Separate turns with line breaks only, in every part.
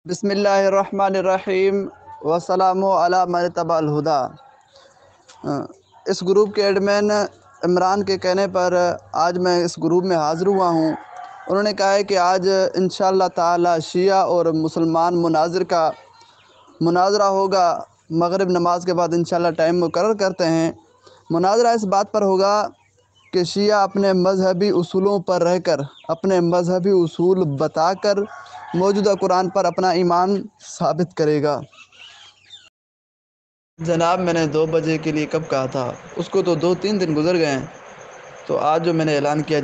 بسم اللہ الرحمن الرحیم وسلام علی من اتبع الہدا۔ اس گروپ کے ایڈمن عمران کے کہنے پر آج میں اس گروپ میں حاضر ہوا ہوں۔ انہوں نے کہا ہے کہ آج انشاءاللہ تعالی شیعہ اور مسلمان مناظر کا مناظرہ ہوگا، مغرب نماز کے بعد انشاءاللہ ٹائم مقرر کرتے ہیں۔ مناظرہ اس بات پر ہوگا کہ شیعہ اپنے مذہبی اصولوں پر رہ کر، اپنے مذہبی اصول بتا کر موجودہ قرآن پر اپنا ایمان ثابت کرے گا۔ جناب میں نے 2 بجے کے لیے کب کہا تھا، اس کو تو 2-3 دن گزر گئے ہیں، تو آج جو میں نے اعلان کیا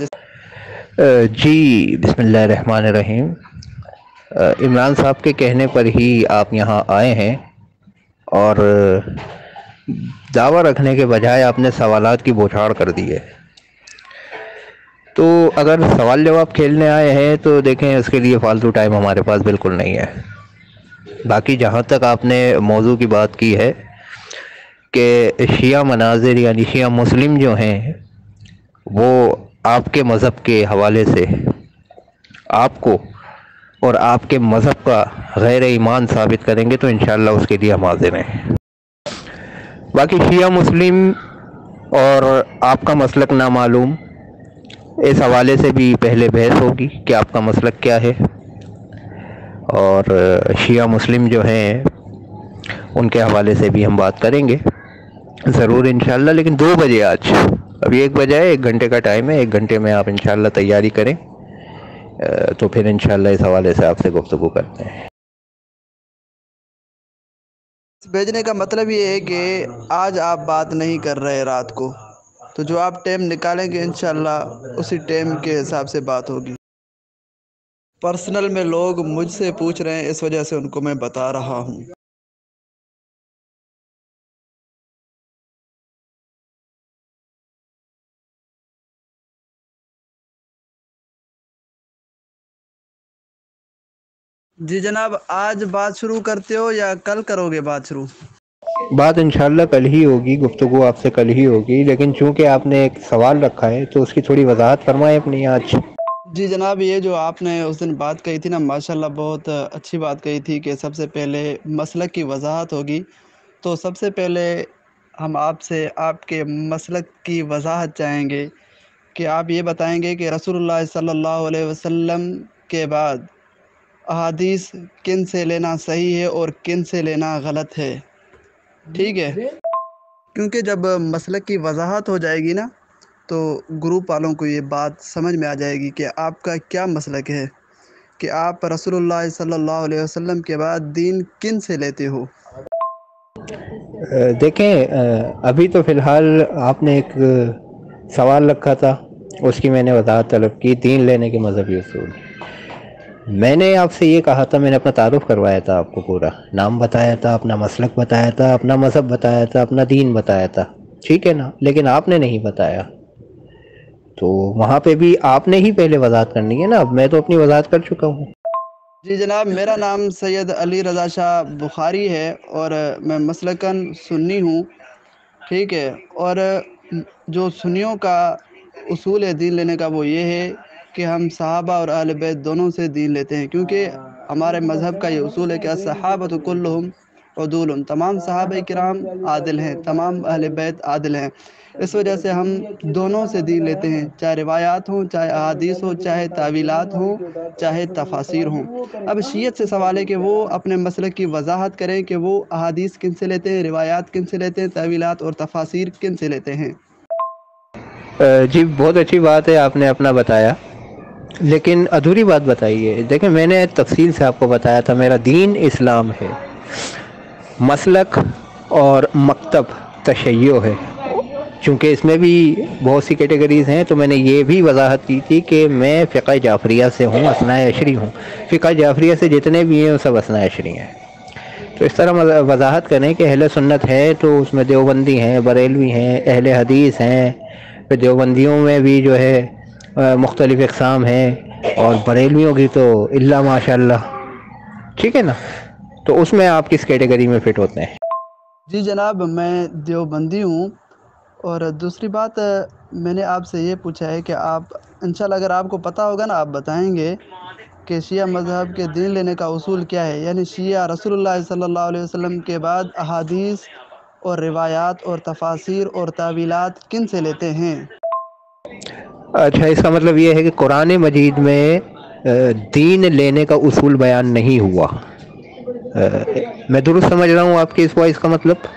جی بسم اللہ الرحمن الرحیم۔ عمران صاحب کے کہنے پر ہی آپ یہاں آئے ہیں اور دعویٰ رکھنے کے بجائے آپ نے سوالات کی بوچھاڑ کر دی ہے۔ تو اگر سوال جواب کھیلنے آئے ہیں تو دیکھیں اس کے لیے فالتو ٹائم ہمارے پاس بالکل نہیں ہے۔ باقی جہاں تک آپ نے موضوع کی بات کی ہے کہ شیعہ مناظر یعنی شیعہ مسلم جو ہیں وہ آپ کے مذہب کے حوالے سے آپ کو اور آپ کے مذہب کا غیر ایمان ثابت کریں گے تو انشاءاللہ اس کے لیے ہم حاضر ہیں۔ باقی شیعہ مسلم اور آپ کا مسلک نامعلوم، اس حوالے سے بھی پہلے بحث ہوگی کہ آپ کا مسلک کیا ہے، اور شیعہ مسلم جو ہیں ان کے حوالے سے بھی ہم بات کریں گے ضرور انشاءاللہ، لیکن 2 بجے آج، ابھی 1 بجے ہے، 1 گھنٹے کا ٹائم ہے، 1 گھنٹے میں آپ انشاءاللہ تیاری کریں تو پھر انشاءاللہ اس حوالے سے آپ سے گفتگو کرتے ہیں۔
بھیجنے کا مطلب یہ ہے کہ آج آپ بات نہیں کر رہے رات کو، تو جو آپ ٹائم نکالیں گے انشاءاللہ اسی ٹائم کے حساب سے بات ہوگی۔ پرسنل میں لوگ مجھ سے پوچھ رہے ہیں، اس وجہ سے ان کو میں بتا رہا ہوں۔ جی جناب، آج بات شروع کرتے ہو یا کل کرو گے بات شروع؟
بات انشاءاللہ کل ہی ہوگی، گفتگو آپ سے کل ہی ہوگی، لیکن چونکہ آپ نے ایک سوال رکھا ہے تو اس کی تھوڑی وضاحت فرمائیں اپنی آج۔
جی جناب، یہ جو آپ نے اس دن بات کہی تھی نا، ماشاءاللہ بہت اچھی بات کہی تھی کہ سب سے پہلے مسلک کی وضاحت ہوگی، تو سب سے پہلے ہم آپ سے آپ کے مسلک کی وضاحت چاہیں گے کہ آپ یہ بتائیں گے کہ رسول اللہ صلی اللہ علیہ وسلم کے بعد احادیث کن سے لینا صحیح ہے اور کن سے لینا غلط ہے، ٹھیک ہے؟ کیونکہ جب مسلک کی وضاحت ہو جائے گی نا تو گروپ والوں کو یہ بات سمجھ میں آ جائے گی کہ آپ کا کیا مسلک ہے، کہ آپ رسول اللہ صلی اللہ علیہ وسلم کے بعد دین کن سے لیتے ہو۔
دیکھیں ابھی تو فی الحال آپ نے ایک سوال رکھا تھا، اس کی میں نے وضاحت طلب کی، دین لینے کے مذہبی اصول۔ میں نے آپ سے یہ کہا تھا، میں نے اپنا تعارف کروایا تھا، آپ کو پورا نام بتایا تھا، اپنا مسلک بتایا تھا، اپنا مذہب بتایا تھا، اپنا دین بتایا تھا، ٹھیک ہے نا؟ لیکن آپ نے نہیں بتایا، تو وہاں پہ بھی آپ نے ہی پہلے وضاحت کرنی ہے نا۔ اب میں تو اپنی وضاحت کر چکا ہوں۔
جی جناب، میرا نام سید علی رضا شاہ بخاری ہے اور میں مسلکاً سنی ہوں، ٹھیک ہے؟ اور جو سنیوں کا اصول ہے دین لینے کا وہ یہ ہے کہ ہم صحابہ اور اہل بیت دونوں سے دین لیتے ہیں، کیونکہ ہمارے مذہب کا یہ اصول ہے کہ الصحابۃ کلہم عدول، تمام صحابہ کرام عادل ہیں، تمام اہل بیت عادل ہیں، اس وجہ سے ہم دونوں سے دین لیتے ہیں، چاہے روایات ہوں، چاہے احادیث ہوں، چاہے تعویلات ہوں، چاہے تفاسیر ہوں۔ اب شیعت سے سوال ہے کہ وہ اپنے مسلک کی وضاحت کریں کہ وہ احادیث کن سے لیتے ہیں، روایات کن سے لیتے ہیں، تعویلات اور تفاسیر کن سے لیتے ہیں۔
جی بہت اچھی بات ہے، آپ نے اپنا بتایا، لیکن ادھوری بات بتائیے۔ دیکھیں میں نے تفصیل سے آپ کو بتایا تھا، میرا دین اسلام ہے، مسلک اور مکتب تشیع ہے۔ چونکہ اس میں بھی بہت سی کیٹیگریز ہیں تو میں نے یہ بھی وضاحت کی تھی کہ میں فقہ جعفریہ سے ہوں، اثناء عشری ہوں، فقہ جعفریہ سے جتنے بھی ہیں وہ سب اثناء عشری ہیں۔ تو اس طرح وضاحت کریں کہ اہل سنت ہے تو اس میں دیوبندی ہیں، بریلوی ہیں، اہل حدیث ہیں، پھر دیوبندیوں میں بھی جو ہے مختلف اقسام ہیں، اور بریلویوں کی تو الا ماشاء اللہ، ٹھیک ہے نا؟ تو اس میں آپ کس کیٹیگری میں فٹ ہوتے ہیں؟
جی جناب، میں دیوبندی ہوں، اور دوسری بات میں نے آپ سے یہ پوچھا ہے کہ آپ انشاءاللہ اگر آپ کو پتہ ہوگا نا آپ بتائیں گے کہ شیعہ مذہب کے دین لینے کا اصول کیا ہے، یعنی شیعہ رسول اللہ صلی اللہ علیہ وسلم کے بعد احادیث اور روایات اور تفاسیر اور تعویلات کن سے لیتے ہیں؟
اچھا، اس کا مطلب یہ ہے کہ قرآن مجید میں دین لینے کا اصول بیان نہیں ہوا۔ میں درست سمجھ رہا ہوں آپ کی اس وائس کا مطلب؟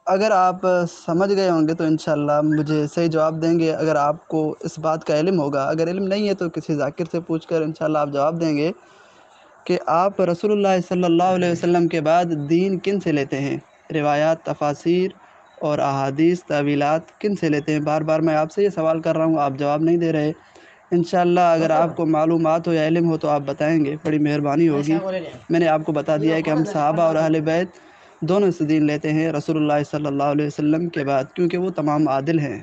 اگر آپ سمجھ گئے ہوں گے تو انشاءاللہ مجھے صحیح جواب دیں گے، اگر آپ کو اس بات کا علم ہوگا، اگر علم نہیں ہے تو کسی ذاکر سے پوچھ کر انشاءاللہ آپ جواب دیں گے کہ آپ رسول اللہ صلی اللہ علیہ وسلم کے بعد دین کن سے لیتے ہیں، روایات، تفاسیر اور احادیث، تعویلات کن سے لیتے ہیں؟ بار بار میں آپ سے یہ سوال کر رہا ہوں، آپ جواب نہیں دے رہے۔ انشاءاللہ اگر آپ کو معلومات ہو یا علم ہو تو آپ بتائیں گے، بڑی مہربانی ہوگی۔ میں نے آپ کو بتا دیا ہے کہ ہم صحابہ اور اہل بیت دونوں سے دین لیتے ہیں رسول اللہ صلی اللہ علیہ وسلم کے بعد، کیونکہ وہ تمام عادل ہیں۔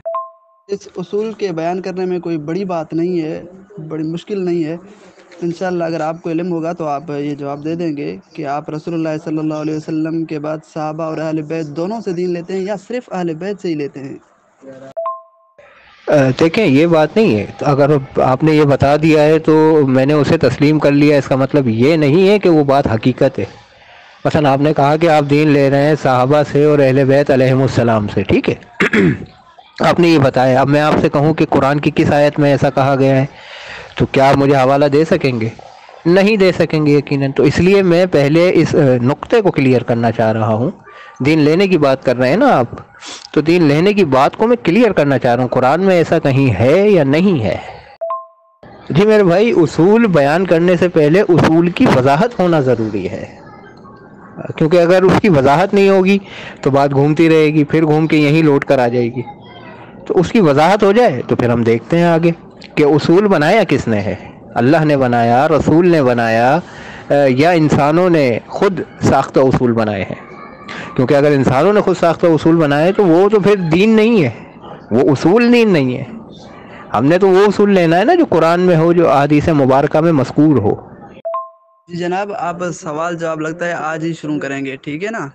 اس اصول کے بیان کرنے میں کوئی بڑی بات نہیں ہے، بڑی مشکل نہیں ہے۔ انشاءاللہ اگر آپ کو علم ہوگا تو آپ یہ جواب دے دیں گے کہ آپ رسول اللہ صلی اللہ علیہ وسلم کے بعد صحابہ اور اہل بیت دونوں سے دین لیتے ہیں یا صرف اہل بیت سے ہی لیتے ہیں؟
دیکھیں، یہ بات نہیں ہے، اگر آپ نے یہ بتا دیا ہے تو میں نے اسے تسلیم کر لیا، اس کا مطلب یہ نہیں ہے کہ وہ بات حقیقت ہے۔ مثلا آپ نے کہا کہ آپ دین لے رہے ہیں صحابہ سے اور اہل بیت علیہم السلام سے، ٹھیک ہے؟ آپ نے یہ بتایا، اب میں آپ سے کہوں کہ قرآن کی کس آیت میں ایسا کہا گیا ہے، تو کیا آپ مجھے حوالہ دے سکیں گے؟ نہیں دے سکیں گے یقیناً۔ تو اس لیے میں پہلے اس نقطے کو کلیئر کرنا چاہ رہا ہوں۔ دین لینے کی بات کر رہے ہیں نا آپ، تو دین لینے کی بات کو میں کلیئر کرنا چاہ رہا ہوں، قرآن میں ایسا کہیں ہے یا نہیں ہے؟ جی میرے بھائی، اصول بیان کرنے سے پہلے اصول کی وضاحت ہونا ضروری ہے، کیونکہ اگر اس کی وضاحت نہیں ہوگی تو بات گھومتی رہے گی، پھر گھوم کے یہیں لوٹ کر آ جائے گی۔ تو اس کی وضاحت ہو جائے تو پھر ہم دیکھتے ہیں آگے کہ اصول بنایا کس نے ہے، اللہ نے بنایا، رسول نے بنایا، یا انسانوں نے خود ساختہ اصول بنائے ہیں؟ کیونکہ اگر انسانوں نے خود ساختہ اصول بنائے تو وہ تو پھر دین نہیں ہے، وہ اصول دین نہیں ہے۔ ہم نے تو وہ اصول لینا ہے نا جو قرآن میں ہو، جو احادیث مبارکہ میں مذکور ہو۔
جی جناب، آپ سوال جواب لگتا ہے آج ہی شروع کریں گے، ٹھیک ہے نا؟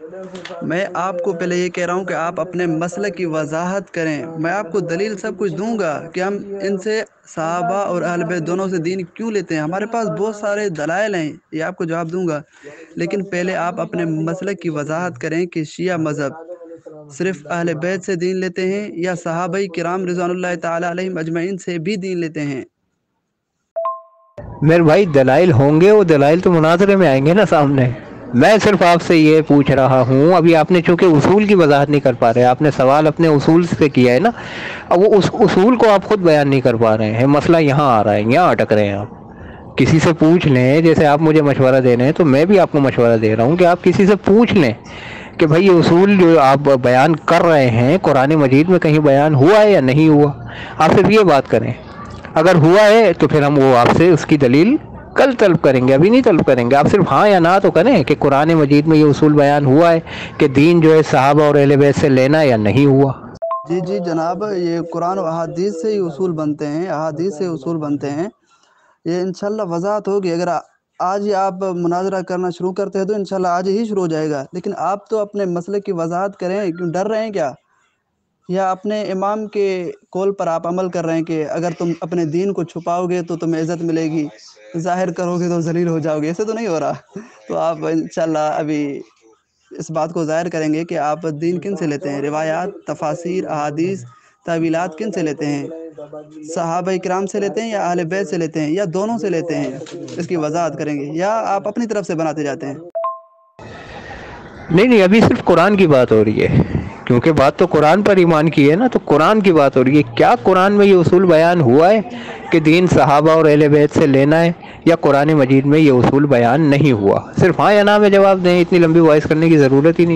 میں آپ کو پہلے یہ کہہ رہا ہوں کہ آپ اپنے مسئلے کی وضاحت کریں، میں آپ کو دلیل سب کچھ دوں گا کہ ہم ان سے صحابہ اور اہل بیت دونوں سے دین کیوں لیتے ہیں، ہمارے پاس بہت سارے دلائل ہیں، یہ آپ کو جواب دوں گا۔ لیکن پہلے آپ اپنے مسئلے کی وضاحت کریں کہ شیعہ مذہب صرف اہل بیت سے دین لیتے ہیں یا صحابہ کرام رضوان اللہ تعالی علیہم اجمعین سے بھی دین لیتے ہیں؟
میرے بھائی، دلائل ہوں گے، وہ دلائل تو مناظرے میں آئیں گے نا سامنے۔ میں صرف آپ سے یہ پوچھ رہا ہوں، ابھی آپ نے چونکہ اصول کی وضاحت نہیں کر پا رہے، آپ نے سوال اپنے اصول سے کیا ہے نا، اب وہ اس اصول کو آپ خود بیان نہیں کر پا رہے ہیں، مسئلہ یہاں آ رہا ہے، یہاں اٹک رہے ہیں آپ۔ کسی سے پوچھ لیں، جیسے آپ مجھے مشورہ دے رہے ہیں تو میں بھی آپ کو مشورہ دے رہا ہوں کہ آپ کسی سے پوچھ لیں کہ بھائی یہ اصول جو آپ بیان کر رہے ہیں قرآن مجید میں کہیں بیان ہوا ہے یا نہیں ہوا، آپ صرف یہ بات کریں۔ اگر ہوا ہے تو پھر ہم وہ آپ سے اس کی دلیل کل طلب کریں گے، ابھی نہیں طلب کریں گے۔ آپ صرف ہاں یا نہ تو کریں کہ قرآن مجید میں یہ اصول بیان ہوا ہے کہ دین جو ہے صحابہ اور اہل بیت سے لینا یا نہیں ہوا۔
جی جی جناب، یہ قرآن و احادیث سے ہی اصول بنتے ہیں، احادیث سے اصول بنتے ہیں، یہ انشاءاللہ وضاحت ہوگی۔ اگر آج ہی آپ مناظرہ کرنا شروع کرتے ہیں تو انشاءاللہ آج ہی شروع ہو جائے گا، لیکن آپ تو اپنے مسئلے کی وضاحت کریں، کیوں ڈر رہے ہیں کیا؟ یا اپنے امام کے قول پر آپ عمل کر رہے ہیں کہ اگر تم اپنے دین کو چھپاؤ گے تو تمہیں عزت ملے گی، ظاہر کرو گے تو ذلیل ہو جاؤ گے؟ ایسے تو نہیں ہو رہا۔ تو آپ انشاءاللہ ابھی اس بات کو ظاہر کریں گے کہ آپ دین کن سے لیتے ہیں، روایات، تفاسیر، احادیث، تعویلات کن سے لیتے ہیں؟ صحابہ کرام سے لیتے ہیں یا اہل بیت سے لیتے ہیں یا دونوں سے لیتے ہیں؟ اس کی وضاحت کریں گے یا آپ اپنی طرف سے بناتے جاتے ہیں؟
نہیں نہیں، ابھی صرف قرآن کی بات ہو رہی ہے، کیونکہ بات تو قرآن پر ایمان کی ہے نا، تو قرآن کی بات ہو رہی ہے۔ کیا قرآن میں یہ اصول بیان ہوا ہے کہ دین صحابہ اور اہل بیت سے لینا ہے، یا قرآن مجید میں یہ اصول بیان نہیں ہوا؟ صرف ہاں یا نہ میں جواب دیں، اتنی لمبی وائس کرنے کی ضرورت ہی نہیں۔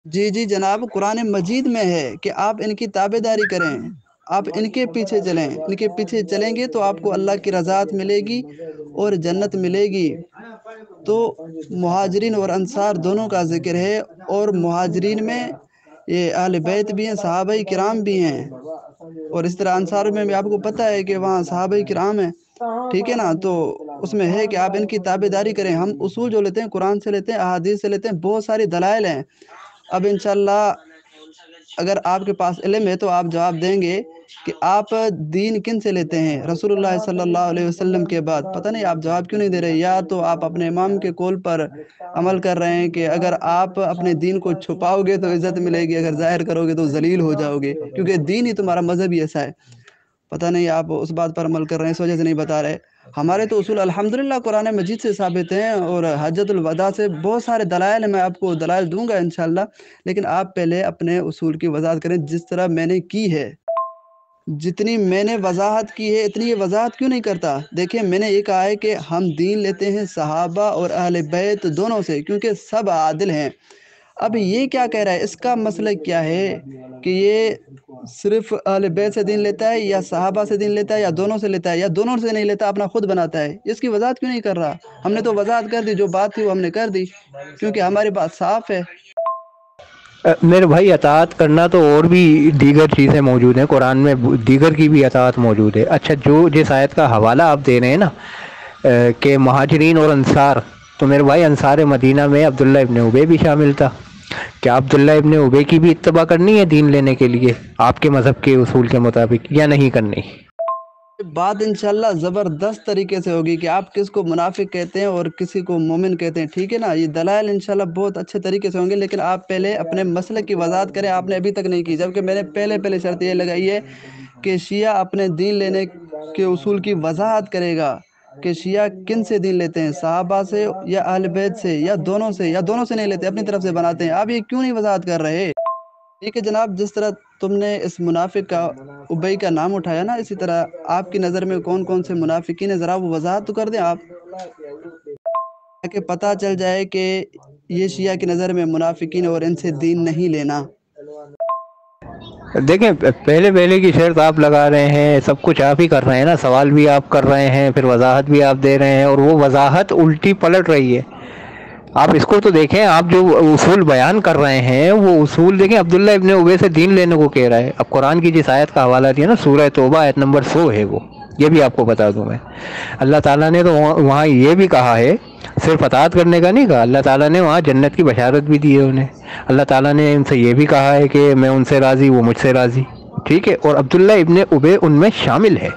جی جی جناب، قرآن مجید میں ہے کہ آپ ان کی تابع داری کریں، آپ ان کے پیچھے چلیں، ان کے پیچھے چلیں گے تو آپ کو اللہ کی رضات ملے گی اور جنت ملے گی۔ تو مہاجرین اور انصار دونوں کا ذکر ہے، اور مہاجرین میں یہ اہل بیت بھی ہیں، صحابہ کرام بھی ہیں، اور اس طرح انصار میں بھی آپ کو پتہ ہے کہ وہاں صحابہ کرام ہیں، ٹھیک ہے نا؟ تو اس میں ہے کہ آپ ان کی تابع داری کریں۔ ہم اصول جو لیتے ہیں قرآن سے لیتے ہیں، احادیث سے لیتے ہیں، بہت ساری دلائل ہیں۔ اب انشاءاللہ اگر آپ کے پاس علم ہے تو آپ جواب دیں گے کہ آپ دین کن سے لیتے ہیں، رسول اللہ صلی اللہ علیہ وسلم کے بعد؟ پتہ نہیں آپ جواب کیوں نہیں دے رہے، یا تو آپ اپنے امام کے قول پر عمل کر رہے ہیں کہ اگر آپ اپنے دین کو چھپاؤ گے تو عزت ملے گی، اگر ظاہر کرو گے تو ذلیل ہو جاؤ گے، کیونکہ دین ہی تمہارا مذہب ہی ایسا ہے۔ پتہ نہیں آپ اس بات پر عمل کر رہے ہیں، اس وجہ سے نہیں بتا رہے۔ ہمارے تو اصول الحمدللہ قرآن مجید سے ثابت ہیں، اور حجۃ الوداع سے بہت سارے دلائل ہیں، میں آپ کو دلائل دوں گا انشاءاللہ، لیکن آپ پہلے اپنے اصول کی وضاحت کریں جس طرح میں نے کی ہے۔ جتنی میں نے وضاحت کی ہے اتنی یہ وضاحت کیوں نہیں کرتا؟ دیکھیں میں نے یہ کہا ہے کہ ہم دین لیتے ہیں صحابہ اور اہل بیت دونوں سے، کیونکہ سب عادل ہیں۔ اب یہ کیا کہہ رہا ہے، اس کا مسئلہ کیا ہے کہ یہ صرف اہل بیت سے دین لیتا ہے، یا صحابہ سے دین لیتا ہے، یا دونوں سے لیتا ہے، یا دونوں سے نہیں لیتا، اپنا خود بناتا ہے؟ اس کی وضاحت کیوں نہیں کر رہا؟ ہم نے تو وضاحت کر دی، جو بات تھی وہ ہم نے کر دی، کیونکہ ہماری بات صاف ہے۔
میرے بھائی اطاعت کرنا تو اور بھی دیگر چیزیں موجود ہیں قرآن میں، دیگر کی بھی اطاعت موجود ہے۔ اچھا جو جس آیت کا حوالہ آپ دے رہے ہیں نا کہ مہاجرین اور انصار، تو میرے بھائی انصار مدینہ میں عبداللہ ابن ابی بھی شامل تھا۔ کیا عبداللہ ابن ابی کی بھی اتباع کرنی ہے دین لینے کے لیے آپ کے مذہب کے اصول کے مطابق، یا نہیں کرنی؟
بات انشاءاللہ زبردست طریقے سے ہوگی کہ آپ کس کو منافق کہتے ہیں اور کسی کو مومن کہتے ہیں، ٹھیک ہے نا؟ یہ دلائل انشاءاللہ بہت اچھے طریقے سے ہوں گے، لیکن آپ پہلے اپنے مسئلے کی وضاحت کریں۔ آپ نے ابھی تک نہیں کی، جبکہ میں نے پہلے شرط یہ لگائی ہے کہ شیعہ اپنے دین لینے کے اصول کی وضاحت کرے گا کہ شیعہ کن سے دین لیتے ہیں، صحابہ سے یا اہل بیت سے، یا دونوں سے، یا دونوں سے نہیں لیتے، اپنی طرف سے بناتے ہیں۔ آپ یہ کیوں نہیں وضاحت کر رہے؟ ٹھیک ہے جناب، جس طرح تم نے اس منافق کا ابئی کا نام اٹھایا نا، اسی طرح آپ کی نظر میں کون کون سے منافقین ہیں، ذرا وہ وضاحت تو کر دیں آپ، تاکہ پتہ چل جائے کہ یہ شیعہ کی نظر میں منافقین اور ان سے دین نہیں لینا۔
دیکھیں پہلے کی شرط آپ لگا رہے ہیں، سب کچھ آپ ہی کر رہے ہیں نا، سوال بھی آپ کر رہے ہیں، پھر وضاحت بھی آپ دے رہے ہیں، اور وہ وضاحت الٹی پلٹ رہی ہے۔ آپ اس کو تو دیکھیں، آپ جو اصول بیان کر رہے ہیں وہ اصول دیکھیں، عبداللہ ابن ابی سے دین لینے کو کہہ رہا ہے۔ اب قرآن کی جس آیت کا حوالہ دیا نا، سورہ توبہ آیت نمبر 100 ہے، وہ یہ بھی آپ کو بتا دوں میں، اللہ تعالیٰ نے تو وہاں یہ بھی کہا ہے، صرف اطاعت کرنے کا نہیں کہا، اللہ تعالیٰ نے وہاں جنت کی بشارت بھی دی ہے انہیں۔ اللہ تعالیٰ نے ان سے یہ بھی کہا ہے کہ میں ان سے راضی، وہ مجھ سے راضی، ٹھیک ہے، اور عبداللہ ابن ابی ان میں شامل ہے۔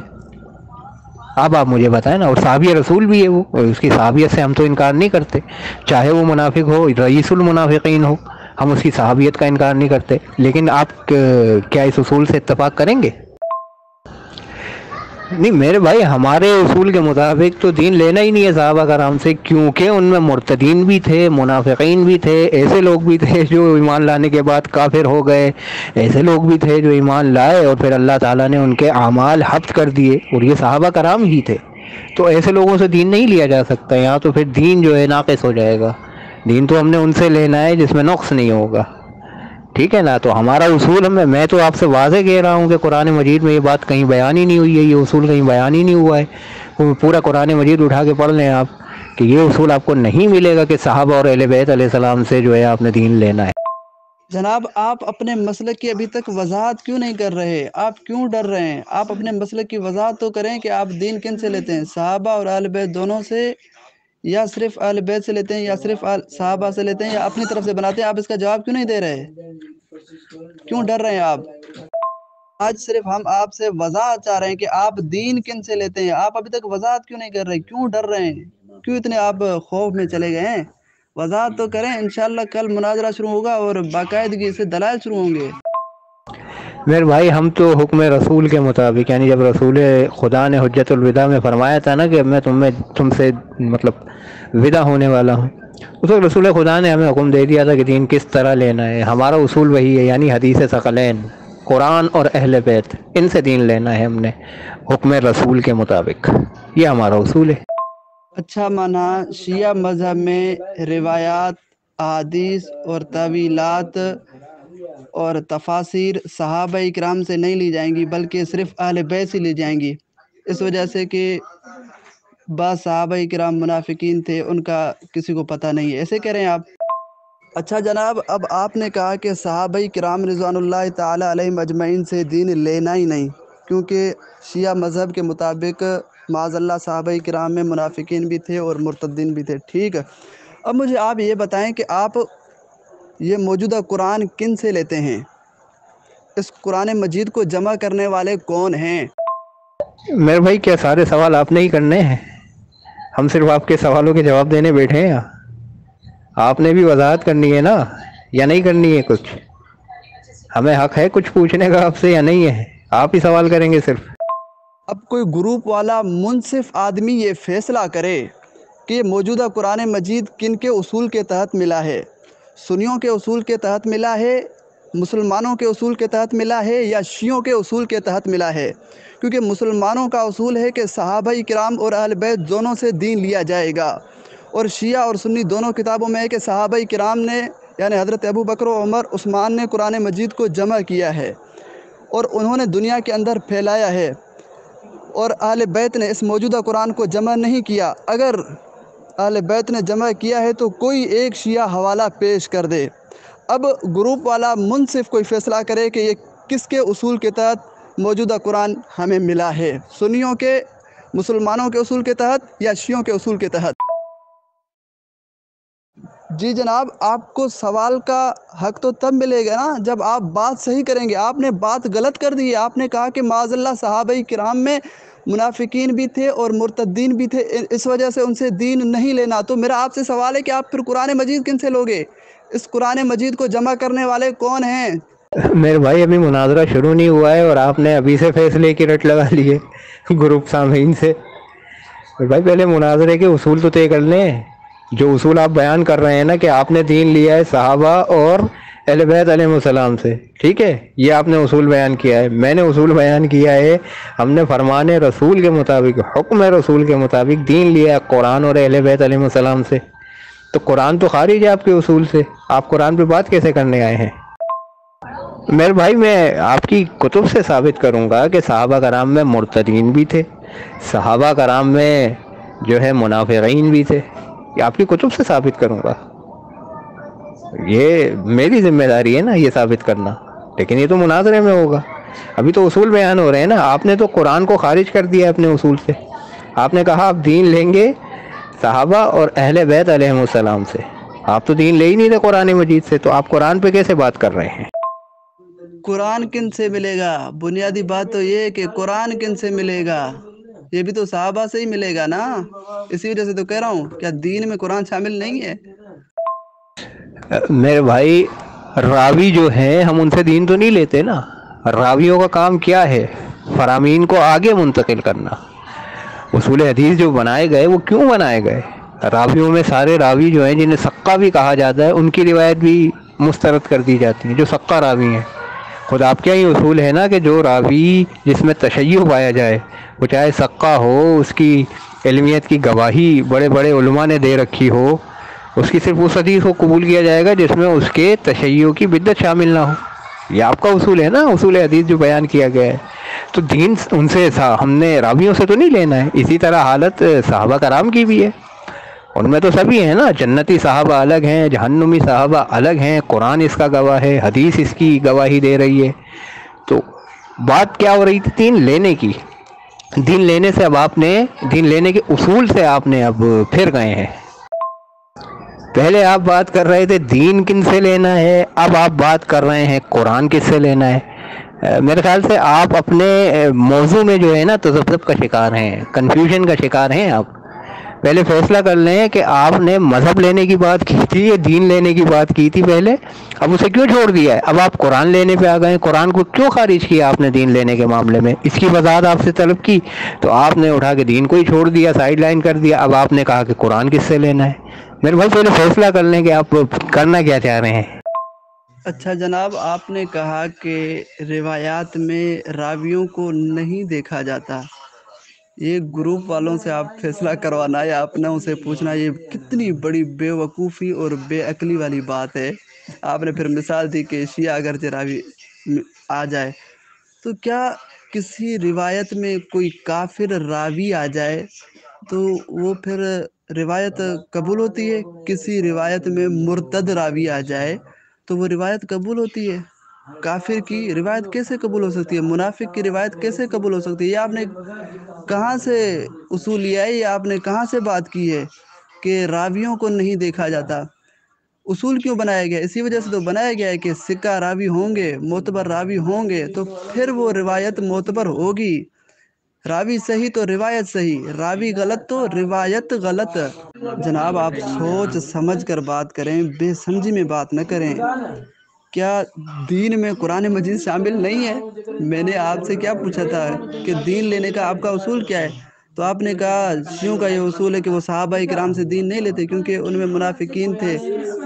اب آپ مجھے بتائیں نا، اور صحابی رسول بھی ہے وہ، اور اس کی صحابیت سے ہم تو انکار نہیں کرتے، چاہے وہ منافق ہو، رئیس المنافقین ہو، ہم اس کی صحابیت کا انکار نہیں کرتے، لیکن آپ کیا اس اصول سے اتفاق کریں گے؟ نہیں میرے بھائی، ہمارے اصول کے مطابق تو دین لینا ہی نہیں ہے صحابہ کرام سے، کیونکہ ان میں مرتدین بھی تھے، منافقین بھی تھے، ایسے لوگ بھی تھے جو ایمان لانے کے بعد کافر ہو گئے، ایسے لوگ بھی تھے جو ایمان لائے اور پھر اللہ تعالیٰ نے ان کے اعمال حبط کر دیے، اور یہ صحابہ کرام ہی تھے۔ تو ایسے لوگوں سے دین نہیں لیا جا سکتا، یہاں تو پھر دین جو ہے ناقص ہو جائے گا۔ دین تو ہم نے ان سے لینا ہے جس میں نقص نہیں ہوگا، ٹھیک ہے نا؟ تو ہمارا اصول میں تو آپ سے واضح کہہ رہا ہوں کہ قرآن مجید میں یہ بات کہیں بیان ہی نہیں ہوئی ہے، یہ اصول کہیں بیان ہی نہیں ہوا ہے۔ وہ پورا قرآن مجید اٹھا کے پڑھ لیں آپ کہ یہ اصول آپ کو نہیں ملے گا کہ صحابہ اور اہل بیت علیہ السلام سے جو ہے آپ نے دین لینا ہے۔
جناب آپ اپنے مسئلے کی ابھی تک وضاحت کیوں نہیں کر رہے؟ آپ کیوں ڈر رہے ہیں؟ آپ اپنے مسئلے کی وضاحت تو کریں کہ آپ دین کن سے لیتے ہیں، صحابہ اور اہل بیت دونوں سے، یا صرف اہل بیت سے لیتے ہیں، یا صرف صحابہ سے لیتے ہیں، یا اپنی طرف سے بناتے ہیں؟ آپ اس کا جواب کیوں نہیں دے رہے؟ کیوں ڈر رہے ہیں آپ؟ آج صرف ہم آپ سے وضاحت چاہ رہے ہیں کہ آپ دین کن سے لیتے ہیں، آپ ابھی تک وضاحت کیوں نہیں کر رہے؟ کیوں ڈر رہے ہیں؟ کیوں اتنے آپ خوف میں چلے گئے ہیں؟ وضاحت تو کریں، انشاءاللہ کل مناظرہ شروع ہوگا اور باقاعدگی سے دلائل شروع ہوں گے۔
میرے بھائی ہم تو حکم رسول کے مطابق، یعنی جب رسول خدا نے حجت الوداع میں فرمایا تھا نا کہ میں تم سے مطلب ودا ہونے والا ہوں، اس وقت رسول خدا نے ہمیں حکم دے دیا تھا کہ دین کس طرح لینا ہے۔ ہمارا اصول وہی ہے، یعنی حدیث ثقلین، قرآن اور اہل بیت، ان سے دین لینا ہے ہم نے حکم رسول کے مطابق، یہ ہمارا اصول ہے۔
اچھا مانا شیعہ مذہب میں روایات، احادیث اور تعویلات اور تفاسیر صحابہ کرام سے نہیں لی جائیں گی، بلکہ صرف اہل بیت سے لی جائیں گی، اس وجہ سے کہ بعض صحابہ کرام منافقین تھے، ان کا کسی کو پتہ نہیں ہے، ایسے کہہ رہے ہیں آپ؟ اچھا جناب، اب آپ نے کہا کہ صحابہ کرام رضوان اللہ تعالی علیہم اجمعین سے دین لینا ہی نہیں، کیونکہ شیعہ مذہب کے مطابق معاذ اللہ صحابہ کرام میں منافقین بھی تھے اور مرتدین بھی تھے، ٹھیک ہے؟ اب مجھے آپ یہ بتائیں کہ آپ یہ موجودہ قرآن کن سے لیتے ہیں؟ اس قرآن مجید کو جمع کرنے والے کون ہیں؟
میرے بھائی کیا سارے سوال آپ نے ہی کرنے ہیں؟ ہم صرف آپ کے سوالوں کے جواب دینے بیٹھے ہیں؟ آپ نے بھی وضاحت کرنی ہے نا، یا نہیں کرنی ہے کچھ؟ ہمیں حق ہے کچھ پوچھنے کا آپ سے یا نہیں ہے؟ آپ ہی سوال کریں گے صرف؟
اب کوئی گروپ والا منصف آدمی یہ فیصلہ کرے کہ موجودہ قرآن مجید کن کے اصول کے تحت ملا ہے، سنیوں کے اصول کے تحت ملا ہے، مسلمانوں کے اصول کے تحت ملا ہے، یا شیعوں کے اصول کے تحت ملا ہے؟ کیونکہ مسلمانوں کا اصول ہے کہ صحابہ کرام اور اہل بیت دونوں سے دین لیا جائے گا، اور شیعہ اور سنی دونوں کتابوں میں ہے کہ صحابہ کرام نے یعنی حضرت ابو بکر و عمر عثمان نے قرآن مجید کو جمع کیا ہے اور انہوں نے دنیا کے اندر پھیلایا ہے، اور اہل بیت نے اس موجودہ قرآن کو جمع نہیں کیا۔ اگر اہل بیت نے جمع کیا ہے تو کوئی ایک شیعہ حوالہ پیش کر دے۔ اب گروپ والا منصف کوئی فیصلہ کرے کہ یہ کس کے اصول کے تحت موجودہ قرآن ہمیں ملا ہے، سنیوں کے، مسلمانوں کے اصول کے تحت یا شیعوں کے اصول کے تحت؟ جی جناب، آپ کو سوال کا حق تو تب ملے گا نا جب آپ بات صحیح کریں گے۔ آپ نے بات غلط کر دی ہے۔ آپ نے کہا کہ معاذ اللہ صحابہ کرام میں منافقین بھی تھے اور مرتدین بھی تھے، اس وجہ سے ان سے دین نہیں لینا۔ تو میرا آپ سے سوال ہے کہ آپ پھر قرآن مجید کن سے لوگے؟ اس قرآن مجید کو جمع کرنے والے کون ہیں؟
میرے بھائی ابھی مناظرہ شروع نہیں ہوا ہے اور آپ نے ابھی سے فیصلے کی رٹ لگا لی ہے گروپ سامعین سے۔ بھائی پہلے مناظرے کے اصول تو طے کر لیں۔ جو اصول آپ بیان کر رہے ہیں نا کہ آپ نے دین لیا ہے صحابہ اور اہل بیت علیہ السلام سے، ٹھیک ہے، یہ آپ نے اصول بیان کیا ہے، میں نے اصول بیان کیا ہے، ہم نے فرمان رسول کے مطابق، حکم رسول کے مطابق دین لیا ہے قرآن اور اہل بیت علیہ السلام سے۔ تو قرآن تو خارج ہے آپ کے اصول سے، آپ قرآن پہ بات کیسے کرنے آئے ہیں؟ میرے بھائی میں آپ کی کتب سے ثابت کروں گا کہ صحابہ کرام میں مرتدین بھی تھے، صحابہ کرام میں جو ہے منافقین بھی تھے، یہ آپ کی کتب سے ثابت کروں گا۔ یہ میری ذمہ داری ہے نا یہ ثابت کرنا، لیکن یہ تو مناظرے میں ہوگا، ابھی تو اصول بیان ہو رہے ہیں نا۔ آپ نے تو قرآن کو خارج کر دیا اپنے اصول سے، آپ نے کہا آپ دین لیں گے صحابہ اور اہل بیت علیہ السلام سے، آپ تو دین لے ہی نہیں تھے قرآن مجید سے، تو آپ قرآن پہ کیسے بات کر رہے ہیں؟
قرآن کن سے ملے گا؟ بنیادی بات تو یہ ہے کہ قرآن کن سے ملے گا؟ یہ بھی تو صحابہ سے ہی ملے گا نا، اسی وجہ سے تو کہہ رہا ہوں، کیا دین میں قرآن شامل نہیں ہے؟
میرے بھائی راوی جو ہیں ہم ان سے دین تو نہیں لیتے نا، راویوں کا کام کیا ہے؟ فرامین کو آگے منتقل کرنا۔ اصول حدیث جو بنائے گئے وہ کیوں بنائے گئے؟ راویوں میں سارے راوی جو ہیں جنہیں ثقہ بھی کہا جاتا ہے ان کی روایت بھی مسترد کر دی جاتی ہیں، جو ثقہ راوی ہیں۔ خود آپ کیا ہی اصول ہے نا کہ جو راوی جس میں تشیع پایا جائے، وہ چاہے ثقہ ہو، اس کی علمیت کی گواہی بڑے بڑے علماء نے دے رکھی ہو، اس کی صرف اس حدیث کو قبول کیا جائے گا جس میں اس کے تشیع کی بدعت شامل نہ ہو۔ یہ آپ کا اصول ہے نا، اصول حدیث جو بیان کیا گیا ہے۔ تو دین ان سے ہم نے راویوں سے تو نہیں لینا ہے۔ اسی طرح حالت صحابہ کرام کی بھی ہے، ان میں تو سبھی ہیں نا، جنتی صحابہ الگ ہیں، جہنمی صحابہ الگ ہیں، قرآن اس کا گواہ ہے، حدیث اس کی گواہی دے رہی ہے۔ تو بات کیا ہو رہی تھی؟ دین لینے کی۔ دین لینے سے اب آپ نے دین لینے کے اصول سے آپ نے اب پھر گئے ہیں۔ پہلے آپ بات کر رہے تھے دین کن سے لینا ہے، اب آپ بات کر رہے ہیں قرآن کس سے لینا ہے۔ میرے خیال سے آپ اپنے موضوع میں جو ہے نا تذبذب کا شکار ہیں، کنفیوژن کا شکار ہیں۔ آپ پہلے فیصلہ کر لیں کہ آپ نے مذہب لینے کی بات کی تھی یا دین لینے کی بات کی تھی پہلے، اب اسے کیوں چھوڑ دیا ہے؟ اب آپ قرآن لینے پہ آ گئے، قرآن کو کیوں خارج کیا آپ نے دین لینے کے معاملے میں؟ اس کی وضاحت آپ سے طلب کی تو آپ نے اٹھا کے دین کو ہی چھوڑ دیا، سائیڈ لائن کر دیا۔ اب آپ نے کہا کہ قرآن کس سے لینا ہے۔ میرے بھائی پہلے فیصلہ کر لیں کہ آپ کرنا کیا چاہ رہے ہیں۔
اچھا جناب، آپ نے کہا کہ روایات میں راویوں کو نہیں دیکھا جاتا، یہ گروپ والوں سے آپ فیصلہ کروانا یا اپنا اسے پوچھنا، یہ کتنی بڑی بے وقوفی اور بے عقلی والی بات ہے۔ آپ نے پھر مثال دی کہ شیعہ اگرچہ راوی آ جائے تو کیا کسی روایت میں کوئی کافر راوی آ جائے تو وہ پھر روایت قبول ہوتی ہے؟ کسی روایت میں مرتد راوی آ جائے تو وہ روایت قبول ہوتی ہے؟ کافر کی روایت کیسے قبول ہو سکتی ہے؟ منافق کی روایت کیسے قبول ہو سکتی ہے؟ یہ آپ نے کہاں سے اصول لیا ہے؟ یہ آپ نے کہاں سے بات کی ہے کہ راویوں کو نہیں دیکھا جاتا؟ اصول کیوں بنایا گیا؟ اسی وجہ سے تو بنایا گیا ہے کہ سکہ راوی ہوں گے، معتبر راوی ہوں گے تو پھر وہ روایت معتبر ہوگی۔ راوی صحیح تو روایت صحیح، راوی غلط تو روایت غلط۔ جناب آپ سوچ سمجھ کر بات کریں، بے سمجھی میں بات نہ کریں۔ کیا دین میں قرآن مجید شامل نہیں ہے؟ میں نے آپ سے کیا پوچھا تھا کہ دین لینے کا آپ کا اصول کیا ہے؟ تو آپ نے کہا شیعوں کا یہ اصول ہے کہ وہ صحابہ کرام سے دین نہیں لیتے کیونکہ ان میں منافقین تھے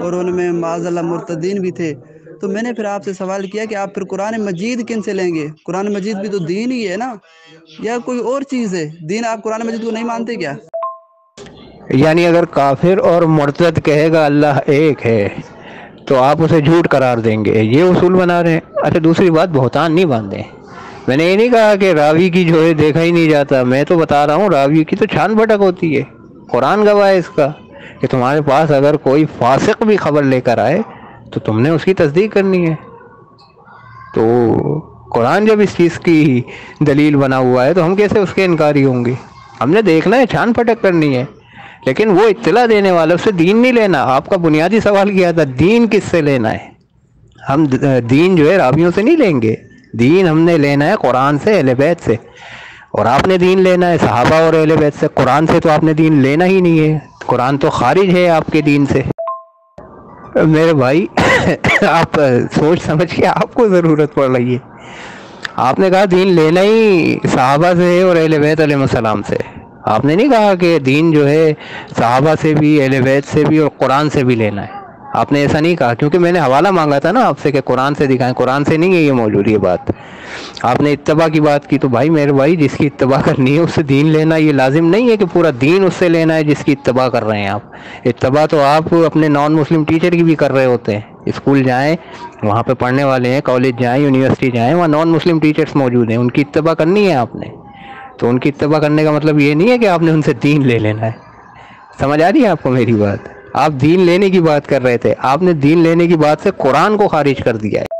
اور ان میں معاذ اللہ مرتدین بھی تھے۔ تو میں نے پھر آپ سے سوال کیا کہ آپ پھر قرآن مجید کن سے لیں گے؟ قرآن مجید بھی تو دین ہی ہے نا، یا کوئی اور چیز ہے؟ دین آپ قرآن مجید کو نہیں مانتے کیا؟
یعنی اگر کافر اور مرتد کہے گا اللہ ایک ہے تو آپ اسے جھوٹ قرار دیں گے، یہ اصول بنا رہے ہیں؟ اچھا دوسری بات، بہتان نہیں باندھیں۔ میں نے یہ نہیں کہا کہ راوی کی جو ہے دیکھا ہی نہیں جاتا، میں تو بتا رہا ہوں راوی کی تو چھان بھٹک ہوتی ہے۔ قرآن گواہ ہے اس کا کہ تمہارے پاس اگر کوئی فاسق بھی خبر لے کر آئے تو تم نے اس کی تصدیق کرنی ہے۔ تو قرآن جب اس چیز کی دلیل بنا ہوا ہے تو ہم کیسے اس کے انکاری ہوں گے؟ ہم نے دیکھنا ہے، چھان پھٹک کرنی ہے، لیکن وہ اطلاع دینے والوں سے دین نہیں لینا۔ آپ کا بنیادی سوال کیا تھا، دین کس سے لینا ہے؟ ہم دین جو ہے راویوں سے نہیں لیں گے، دین ہم نے لینا ہے قرآن سے، اہل بیت سے۔ اور آپ نے دین لینا ہے صحابہ اور اہل بیت سے، قرآن سے تو آپ نے دین لینا ہی نہیں ہے، قرآن تو خارج ہے آپ کے دین سے۔ میرے بھائی آپ سوچ سمجھ کے آپ کو ضرورت پڑ رہی ہے۔ آپ نے کہا دین لینا ہی صحابہ سے ہے اور اہل بیت علیہ السلام سے، آپ نے نہیں کہا کہ دین جو ہے صحابہ سے بھی، اہل بیت سے بھی اور قرآن سے بھی لینا ہے۔ آپ نے ایسا نہیں کہا، کیونکہ میں نے حوالہ مانگا تھا نا آپ سے کہ قرآن سے دکھائیں، قرآن سے نہیں ہے یہ موجود یہ بات۔ آپ نے اتباع کی بات کی، تو بھائی میرے بھائی جس کی اتباع کرنی ہے اس سے دین لینا یہ لازم نہیں ہے کہ پورا دین اس سے لینا ہے جس کی اتباع کر رہے ہیں آپ۔ اتباع تو آپ اپنے نان مسلم ٹیچر کی بھی کر رہے ہوتے ہیں۔ اسکول جائیں، وہاں پہ پڑھنے والے ہیں، کالج جائیں، یونیورسٹی جائیں، وہاں نان مسلم ٹیچرز موجود ہیں، ان کی اتباع کرنی ہے آپ نے۔ تو ان کی اتباع کرنے کا مطلب یہ نہیں ہے کہ آپ نے ان سے دین لے لینا ہے۔ سمجھ آ رہی ہے آپ کو میری بات؟ آپ دین لینے کی بات کر رہے تھے، آپ نے دین لینے کی بات سے قرآن کو خارج کر دیا ہے۔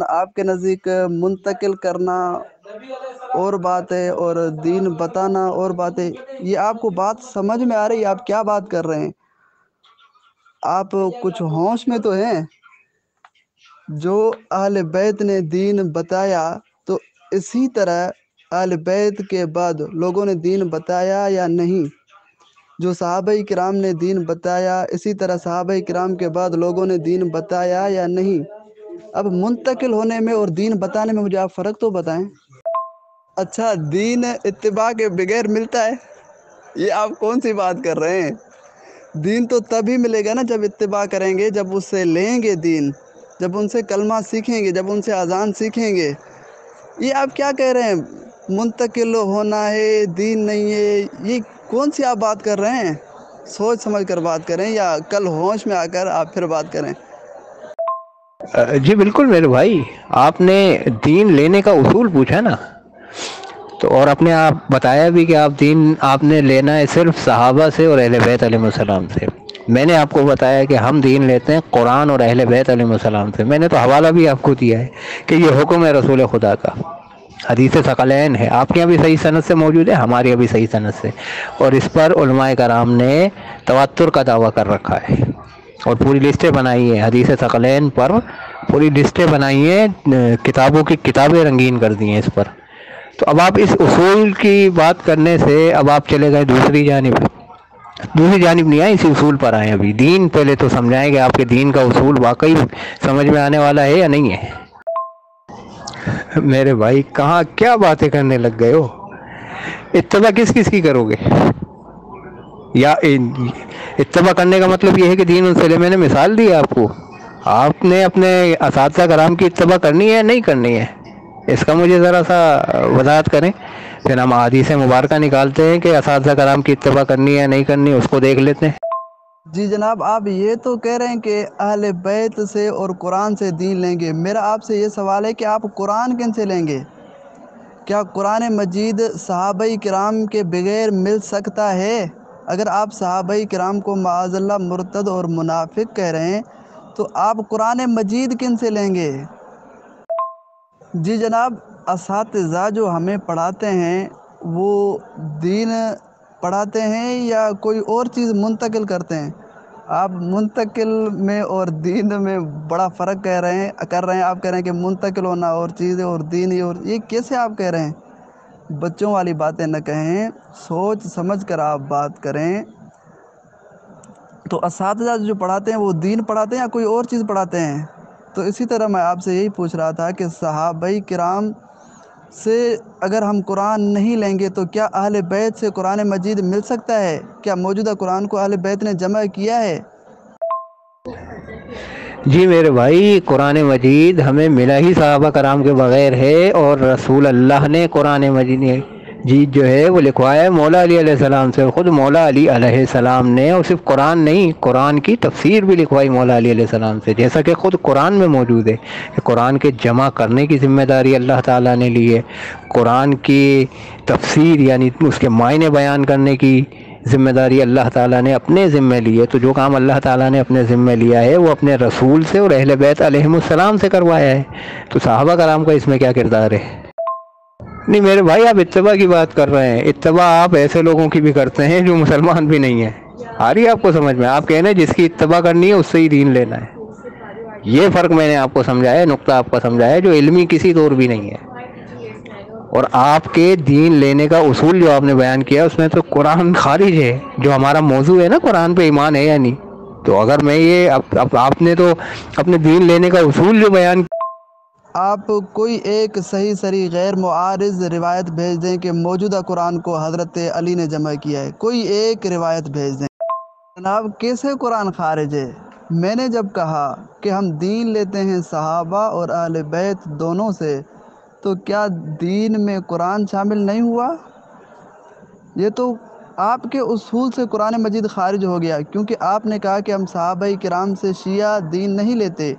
آپ کے نزدیک منتقل کرنا اور بات ہے اور دین بتانا اور بات ہے، یہ آپ کو بات سمجھ میں آ رہی ہے؟ آپ کیا بات کر رہے ہیں؟ آپ کچھ ہوش میں تو ہیں؟ جو اہل بیت نے دین بتایا تو اسی طرح اہل بیت کے بعد لوگوں نے دین بتایا یا نہیں؟ جو صحابہ کرام نے دین بتایا اسی طرح صحابہ کرام کے بعد لوگوں نے دین بتایا یا نہیں؟ اب منتقل ہونے میں اور دین بتانے میں مجھے آپ فرق تو بتائیں۔ اچھا دین اتباع کے بغیر ملتا ہے؟ یہ آپ کون سی بات کر رہے ہیں؟ دین تو تبھی ملے گا نا جب اتباع کریں گے، جب اس سے لیں گے دین، جب ان سے کلمہ سیکھیں گے، جب ان سے اذان سیکھیں گے۔ یہ آپ کیا کہہ رہے ہیں؟ منتقل ہونا ہے، دین نہیں ہے، یہ کون سی آپ بات کر رہے ہیں؟ سوچ سمجھ کر بات کریں یا کل ہوش میں آ کر آپ پھر بات کریں۔
جی بالکل میرے بھائی، آپ نے دین لینے کا اصول پوچھا نا، تو اور اپنے آپ بتایا بھی کہ آپ نے لینا ہے صرف صحابہ سے اور اہل بیت علیہ السلام سے۔ میں نے آپ کو بتایا کہ ہم دین لیتے ہیں قرآن اور اہل بیت علیہ السلام سے۔ میں نے تو حوالہ بھی آپ کو دیا ہے کہ یہ حکم ہے رسول خدا کا، حدیث ثقلین ہے، آپ کے یہاں بھی صحیح سند سے موجود ہے، ہمارے یہاں بھی صحیح سند سے، اور اس پر علماء کرام نے تواتر کا دعویٰ کر رکھا ہے اور پوری لسٹیں بنائی ہیں حدیث ثقلین پر، پوری لسٹیں بنائی ہیں، کتابوں کی کتابیں رنگین کر دی ہیں اس پر۔ تو اب آپ اس اصول کی بات کرنے سے اب آپ چلے گئے دوسری جانب نہیں آئے، اسی اصول پر آئے۔ ابھی دین پہلے تو سمجھائیں کہ آپ کے دین کا اصول واقعی سمجھ میں آنے والا ہے یا نہیں ہے۔ میرے بھائی کہاں کیا باتیں کرنے لگ گئے ہو؟ اتباع کس کس کی کرو گے؟ یا اتباع کرنے کا مطلب یہ ہے کہ دین ان سے لے؟ میں نے مثال دی آپ کو، آپ نے اپنے اساتذہ کرام کی اتباع کرنی ہے یا نہیں کرنی ہے؟ اس کا مجھے ذرا سا وضاحت کریں، پھر ہم احادیث مبارکہ نکالتے ہیں کہ اساتذہ کرام کی اتباع کرنی ہے یا نہیں کرنی، اس کو دیکھ لیتے ہیں۔
جی جناب، آپ یہ تو کہہ رہے ہیں کہ اہل بیت سے اور قرآن سے دین لیں گے۔ میرا آپ سے یہ سوال ہے کہ آپ قرآن کن سے لیں گے؟ کیا قرآن مجید صحابہ کرام کے بغیر مل سکتا ہے؟ اگر آپ صحابہ کرام کو معاذ اللہ مرتد اور منافق کہہ رہے ہیں تو آپ قرآن مجید کن سے لیں گے؟ جی جناب، اساتذہ جو ہمیں پڑھاتے ہیں وہ دین پڑھاتے ہیں یا کوئی اور چیز منتقل کرتے ہیں؟ آپ منتقل میں اور دین میں بڑا فرق کر رہے ہیں آپ کہہ رہے ہیں کہ منتقل ہونا اور چیزیں اور دین ہی، اور یہ کیسے آپ کہہ رہے ہیں؟ بچوں والی باتیں نہ کہیں، سوچ سمجھ کر آپ بات کریں۔ تو اساتذہ جو پڑھاتے ہیں وہ دین پڑھاتے ہیں یا کوئی اور چیز پڑھاتے ہیں؟ تو اسی طرح میں آپ سے یہی پوچھ رہا تھا کہ صحابہ کرام سے اگر ہم قرآن نہیں لیں گے تو کیا اہل بیت سے قرآن مجید مل سکتا ہے؟ کیا موجودہ قرآن کو اہل بیت نے جمع کیا ہے؟
جی میرے بھائی، قرآن مجید ہمیں ملا ہی صحابہ کرام کے بغیر ہے، اور رسول اللہ نے قرآن مجید جو ہے وہ لکھوایا ہے مولا علی علیہ السلام سے۔ خود مولا علی علیہ السلام نے، اور صرف قرآن نہیں، قرآن کی تفسیر بھی لکھوائی مولا علی علیہ السلام سے، جیسا کہ خود قرآن میں موجود ہے کہ قرآن کے جمع کرنے کی ذمہ داری اللہ تعالیٰ نے لی ہے، قرآن کی تفسیر یعنی اس کے معنی بیان کرنے کی ذمہ داری اللہ تعالیٰ نے اپنے ذمہ لی ہے۔ تو جو کام اللہ تعالیٰ نے اپنے ذمہ لیا ہے وہ اپنے رسول سے اور اہل بیت علیہم السلام سے کروایا ہے، تو صحابہ کرام کا اس میں کیا کردار ہے؟ نہیں میرے بھائی، آپ اتباع کی بات کر رہے ہیں، اتباع آپ ایسے لوگوں کی بھی کرتے ہیں جو مسلمان بھی نہیں ہیں۔ آ رہی ہے آپ کو سمجھ میں؟ آپ کہنے جس کی اتباع کرنی ہے اس سے ہی دین لینا ہے، یہ فرق میں نے آپ کو سمجھایا ہے، نقطہ آپ کا سمجھایا ہے جو علمی کسی طور بھی نہیں ہے۔ اور آپ کے دین لینے کا اصول جو آپ نے بیان کیا اس میں تو قرآن خارج ہے، جو ہمارا موضوع ہے نا، قرآن پہ ایمان ہے یا نہیں؟ تو اگر میں یہ آپ نے تو اپنے دین لینے کا اصول جو بیان،
آپ کوئی ایک صحیح صریح غیر معارض روایت بھیج دیں کہ موجودہ قرآن کو حضرت علی نے جمع کیا ہے، کوئی ایک روایت بھیج دیں۔ جناب کیسے قرآن خارج ہے؟ میں نے جب کہا کہ ہم دین لیتے ہیں صحابہ اور اہل بیت دونوں سے، تو کیا دین میں قرآن شامل نہیں ہوا؟ یہ تو آپ کے اصول سے قرآن مجید خارج ہو گیا، کیونکہ آپ نے کہا کہ ہم صحابہ کرام سے شیعہ دین نہیں لیتے،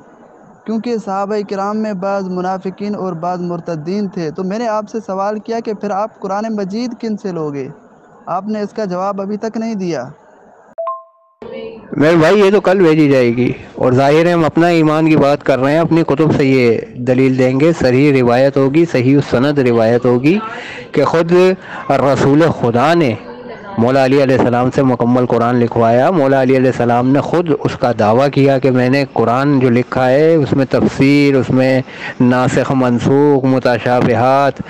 کیونکہ صحابہ کرام میں بعض منافقین اور بعض مرتدین تھے۔ تو میں نے آپ سے سوال کیا کہ پھر آپ قرآن مجید کن سے لوگے؟ آپ نے اس کا جواب ابھی تک نہیں دیا۔
میرے بھائی یہ تو کل بھیجی جائے گی، اور ظاہر ہے ہم اپنا ایمان کی بات کر رہے ہیں، اپنی کتب سے یہ دلیل دیں گے، صحیح روایت ہوگی، صحیح السند روایت ہوگی کہ خود رسول خدا نے مولا علی علیہ السلام سے مکمل قرآن لکھوایا، مولا علی علیہ السلام نے خود اس کا دعویٰ کیا کہ میں نے قرآن جو لکھا ہے اس میں تفسیر، اس میں ناسخ منسوخ، متشابہات،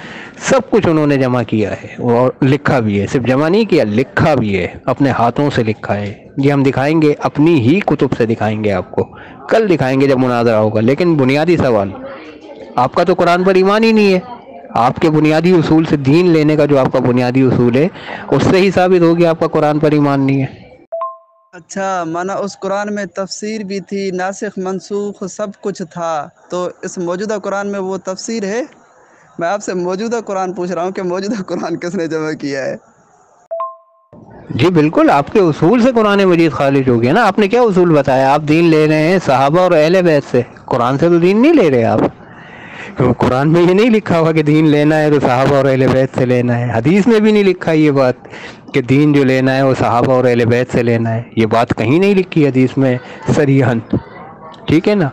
سب کچھ انہوں نے جمع کیا ہے اور لکھا بھی ہے، صرف جمع نہیں کیا، لکھا بھی ہے، اپنے ہاتھوں سے لکھا ہے۔ یہ ہم دکھائیں گے، اپنی ہی کتب سے دکھائیں گے، آپ کو کل دکھائیں گے جب مناظرہ ہوگا۔ لیکن بنیادی سوال، آپ کا تو قرآن پر ایمان ہی نہیں ہے، آپ کے بنیادی اصول سے دین لینے کا جو آپ کا بنیادی اصول ہے اس سے ہی ثابت ہوگی آپ کا قرآن پر ایمان نہیں ہے۔
اچھا، مانا اس قرآن میں تفسیر بھی تھی، ناسخ منسوخ سب کچھ تھا، تو اس موجودہ قرآن میں وہ تفسیر ہے؟ میں آپ سے موجودہ قرآن پوچھ رہا ہوں کہ موجودہ قرآن کس نے جمع کیا ہے؟
جی بالکل، آپ کے اصول سے قرآن مجید خارج ہو گیا نا۔ آپ نے کیا اصول بتایا؟ آپ دین لے رہے ہیں صحابہ اور اہل بیت سے، قرآن سے تو دین نہیں لے رہے آپ، کیونکہ قرآن میں یہ نہیں لکھا ہوا کہ دین لینا ہے تو صحابہ اور اہل بیت سے لینا ہے، حدیث میں بھی نہیں لکھا یہ بات کہ دین جو لینا ہے وہ صحابہ اور اہل بیت سے لینا ہے، یہ بات کہیں نہیں لکھی حدیث میں صریحاً، ٹھیک ہے نا؟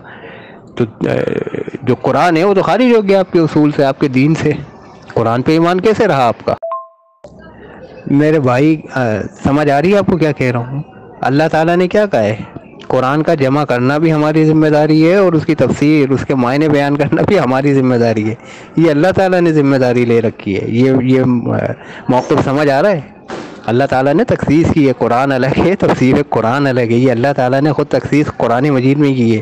تو جو قرآن ہے وہ تو خارج ہو گیا آپ کے اصول سے، آپ کے دین سے، قرآن پہ ایمان کیسے رہا آپ کا؟ میرے بھائی سمجھ آ رہی ہے آپ کو کیا کہہ رہا ہوں؟ اللہ تعالیٰ نے کیا کہا ہے؟ قرآن کا جمع کرنا بھی ہماری ذمہ داری ہے، اور اس کی تفسیر، اس کے معنی بیان کرنا بھی ہماری ذمہ داری ہے، یہ اللہ تعالیٰ نے ذمہ داری لے رکھی ہے۔ یہ موقف سمجھ آ رہا ہے؟ اللہ تعالیٰ نے تخصیص کی ہے، قرآن الگ ہے، تفسیر قرآن الگ ہے، یہ اللہ تعالیٰ نے خود تخصیص قرآن مجید میں کی ہے۔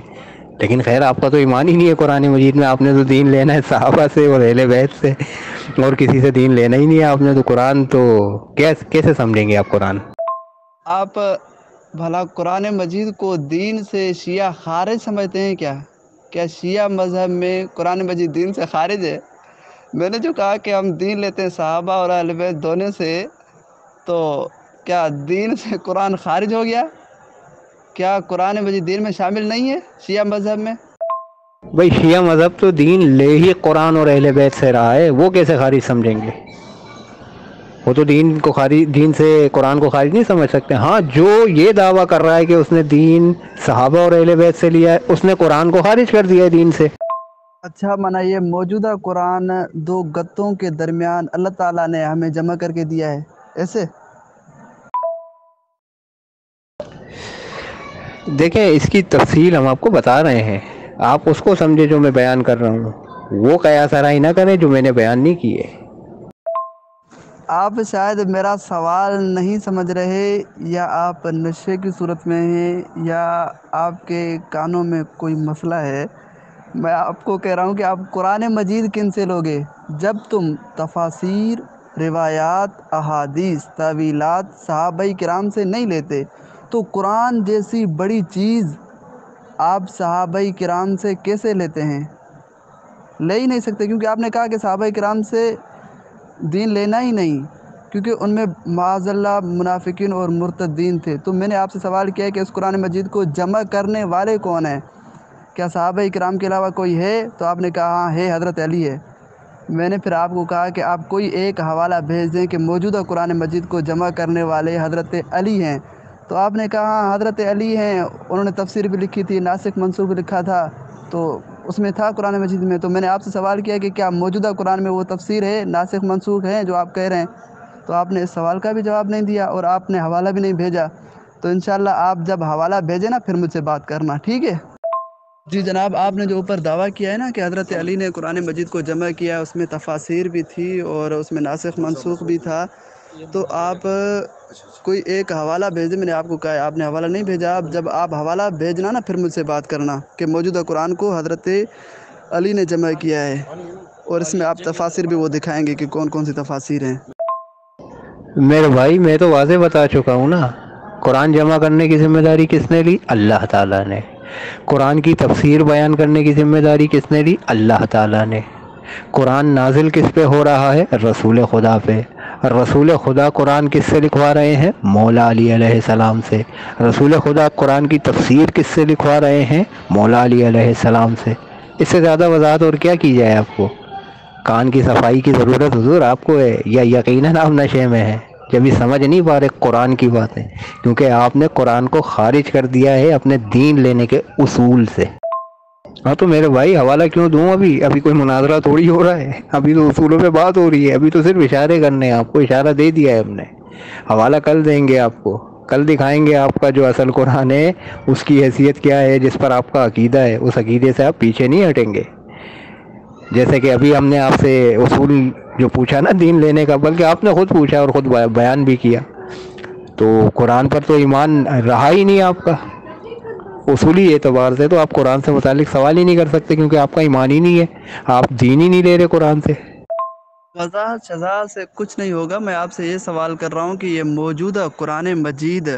لیکن خیر آپ کا تو ایمان ہی نہیں ہے قرآن مجید میں، آپ نے تو دین لینا ہے صحابہ سے اور اہل بیت سے، اور کسی سے دین لینا ہی نہیں ہے آپ نے، تو قرآن تو کیسے سمجھیں گے آپ قرآن؟
آپ بھلا قرآن مجید کو دین سے شیعہ خارج سمجھتے ہیں کیا؟ کیا شیعہ مذہب میں قرآن مجید دین سے خارج ہے؟ میں نے جو کہا کہ ہم دین لیتے ہیں صحابہ اور اہل بیت دونوں سے، تو کیا دین سے قرآن خارج ہو گیا؟ کیا قرآن مجید دین میں شامل نہیں ہے شیعہ مذہب میں؟
بھائی شیعہ مذہب تو دین لے ہی قرآن اور اہل بیت سے رہا ہے، وہ کیسے خارج سمجھیں گے؟ وہ تو دین سے قرآن کو خارج نہیں سمجھ سکتے۔ ہاں جو یہ دعویٰ کر رہا ہے کہ اس نے دین صحابہ اور اہل بیت سے لیا ہے، اس نے قرآن کو خارج کر دیا ہے دین سے۔
اچھا، مانا یہ موجودہ قرآن دو گتوں کے درمیان اللہ تعالیٰ نے ہمیں جمع کر کے دیا ہے، ایسے؟
دیکھیں اس کی تفصیل ہم آپ کو بتا رہے ہیں، آپ اس کو سمجھے جو میں بیان کر رہا ہوں، وہ قیاس آرائی نہ کریں جو میں نے بیان نہیں کیے۔
آپ شاید میرا سوال نہیں سمجھ رہے، یا آپ نشے کی صورت میں ہیں، یا آپ کے کانوں میں کوئی مسئلہ ہے۔ میں آپ کو کہہ رہا ہوں کہ آپ قرآن مجید کن سے لوگے؟ جب تم تفاسیر، روایات، احادیث، تاویلات صحابہ کرام سے نہیں لیتے تو قرآن جیسی بڑی چیز آپ صحابہ کرام سے کیسے لیتے ہیں؟ لے ہی نہیں سکتے، کیونکہ آپ نے کہا کہ صحابہ کرام سے دین لینا ہی نہیں، کیونکہ ان میں معاذ اللہ منافقین اور مرتدین تھے۔ تو میں نے آپ سے سوال کیا ہے کہ اس قرآن مجید کو جمع کرنے والے کون ہیں؟ کیا صحابہ کرام کے علاوہ کوئی ہے؟ تو آپ نے کہا ہاں ہے، حضرت علی ہے۔ میں نے پھر آپ کو کہا کہ آپ کوئی ایک حوالہ بھیج دیں کہ موجودہ قرآن مجید کو جمع کرنے والے حضرت علی ہیں۔ تو آپ نے کہا ہاں حضرت علی ہیں، انہوں نے تفسیر بھی لکھی تھی، ناسخ منسوخ بھی لکھا تھا، تو اس میں تھا قرآن مجید میں۔ تو میں نے آپ سے سوال کیا کہ کیا موجودہ قرآن میں وہ تفسیر ہے، ناسخ منسوخ ہیں جو آپ کہہ رہے ہیں؟ تو آپ نے اس سوال کا بھی جواب نہیں دیا، اور آپ نے حوالہ بھی نہیں بھیجا۔ تو انشاءاللہ آپ جب حوالہ بھیجیں نا پھر مجھ سے بات کرنا، ٹھیک ہے؟ جی جناب، آپ نے جو اوپر دعویٰ کیا ہے نا کہ حضرت علی نے قرآن مجید کو جمع کیا، اس میں تفاسیر بھی تھی اور اس میں ناسخ منسوخ بھی تھا، تو آپ کوئی ایک حوالہ بھیج دیں۔ میں نے آپ کو کہا ہے، آپ نے حوالہ نہیں بھیجا۔ جب آپ حوالہ بھیجنا نا پھر مجھ سے بات کرنا کہ موجودہ قرآن کو حضرت علی نے جمع کیا ہے، اور اس میں آپ تفاسیر بھی وہ دکھائیں گے کہ کون کون سی تفاسیر ہیں۔
میرے بھائی میں تو واضح بتا چکا ہوں نا، قرآن جمع کرنے کی ذمہ داری کس نے لی؟ اللہ تعالیٰ نے۔ قرآن کی تفسیر بیان کرنے کی ذمہ داری کس نے لی؟ اللہ تعالیٰ نے۔ قرآن نازل کس پہ ہو رہا ہے؟ رسول خدا پہ۔ رسول خدا قرآن کس سے لکھوا رہے ہیں؟ مولا علی علیہ السلام سے۔ رسول خدا قرآن کی تفسیر کس سے لکھوا رہے ہیں؟ مولا علی علیہ السلام سے۔ اس سے زیادہ وضاحت اور کیا کی جائے آپ کو؟ کان کی صفائی کی ضرورت حضور آپ کو ہے، یا یقیناً آپ نشے میں ہیں جبھی سمجھ نہیں پا رہے قرآن کی باتیں، کیونکہ آپ نے قرآن کو خارج کر دیا ہے اپنے دین لینے کے اصول سے۔ ہاں تو میرے بھائی حوالہ کیوں دوں؟ ابھی کوئی مناظرہ تھوڑی ہو رہا ہے، ابھی تو اصولوں پہ بات ہو رہی ہے، ابھی تو صرف اشارے کرنے ہیں، آپ کو اشارہ دے دیا ہے ہم نے۔ حوالہ کل دیں گے آپ کو، کل دکھائیں گے آپ کا جو اصل قرآن ہے اس کی حیثیت کیا ہے، جس پر آپ کا عقیدہ ہے اس عقیدے سے آپ پیچھے نہیں ہٹیں گے۔ جیسے کہ ابھی ہم نے آپ سے اصول جو پوچھا نا دین لینے کا، بلکہ آپ نے خود پوچھا اور خود بیان بھی کیا، تو قرآن پر تو ایمان رہا ہی نہیں آپ کا۔ اصولی اعتبار سے تو آپ قرآن سے متعلق سوال ہی نہیں کر سکتے، کیونکہ آپ کا ایمان ہی نہیں ہے، آپ دین ہی نہیں لے رہے قرآن سے۔
وضاحت شذا سے کچھ نہیں ہوگا۔ میں آپ سے یہ سوال کر رہا ہوں کہ یہ موجودہ قرآن مجید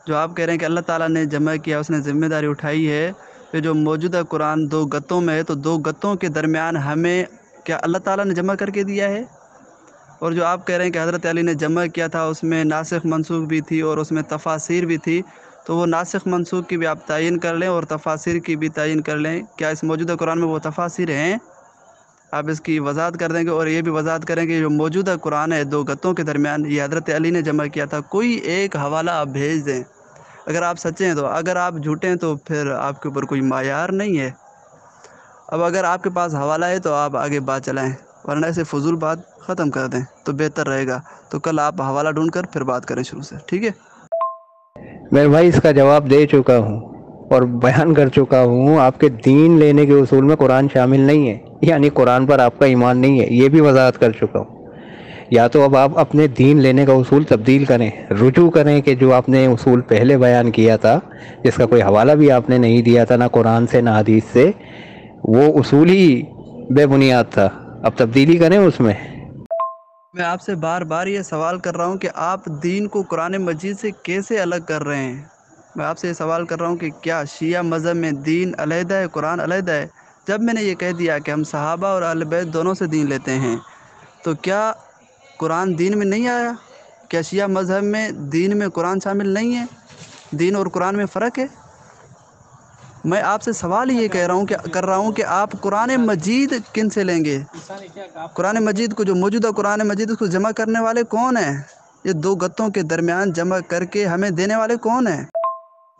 جو آپ کہہ رہے ہیں کہ اللہ تعالیٰ نے جمع کیا، اس نے ذمہ داری اٹھائی ہے، یہ جو موجودہ قرآن دو گتوں میں ہے، تو دو گتوں کے درمیان ہمیں کیا اللہ تعالیٰ نے جمع کر کے دیا ہے؟ اور جو آپ کہہ رہے ہیں کہ حضرت علی نے جمع کیا تھا اس میں ناسخ منسوخ بھی تھی اور اس میں تفاسیر بھی تھی، تو وہ ناسخ منسوخ کی بھی آپ تعین کر لیں اور تفاسیر کی بھی تعین کر لیں۔ کیا اس موجودہ قرآن میں وہ تفاسیر ہیں؟ آپ اس کی وضاحت کر دیں گے، اور یہ بھی وضاحت کریں کہ جو موجودہ قرآن ہے دو گتوں کے درمیان، یہ حضرت علی نے جمع کیا تھا۔ کوئی ایک حوالہ آپ بھیج دیں اگر آپ سچے ہیں تو، اگر آپ جھوٹے ہیں تو پھر آپ کے اوپر کوئی معیار نہیں ہے۔ اب اگر آپ کے پاس حوالہ ہے تو آپ آگے بات چلائیں، ورنہ ایسے فضول بات ختم کر دیں تو بہتر رہے گا۔ تو کل آپ حوالہ ڈھونڈ کر پھر بات کریں شروع سے، ٹھیک ہے؟
میں بھائی اس کا جواب دے چکا ہوں اور بیان کر چکا ہوں، آپ کے دین لینے کے اصول میں قرآن شامل نہیں ہے، یعنی قرآن پر آپ کا ایمان نہیں ہے، یہ بھی وضاحت کر چکا ہوں۔ یا تو اب آپ اپنے دین لینے کا اصول تبدیل کریں، رجوع کریں کہ جو آپ نے اصول پہلے بیان کیا تھا، جس کا کوئی حوالہ بھی آپ نے نہیں دیا تھا نہ قرآن سے نہ حدیث سے، وہ اصول ہی بے بنیاد تھا، اب تبدیلی کریں اس میں۔
میں آپ سے بار بار یہ سوال کر رہا ہوں کہ آپ دین کو قرآن مجید سے کیسے الگ کر رہے ہیں؟ میں آپ سے یہ سوال کر رہا ہوں کہ کیا شیعہ مذہب میں دین علیحدہ ہے، قرآن علیحدہ ہے؟ جب میں نے یہ کہہ دیا کہ ہم صحابہ اور اہل بیت دونوں سے دین لیتے ہیں، تو کیا قرآن دین میں نہیں آیا؟ کیا شیعہ مذہب میں دین میں قرآن شامل نہیں ہے؟ دین اور قرآن میں فرق ہے؟ میں آپ سے سوال یہ کر رہا ہوں کہ آپ قرآن مجید کن سے لیں گے؟ قرآن مجید کو جو موجودہ قرآن مجید اس کو جمع کرنے والے کون ہیں؟ یہ دو گتوں کے درمیان جمع کر کے ہمیں دینے والے کون ہیں؟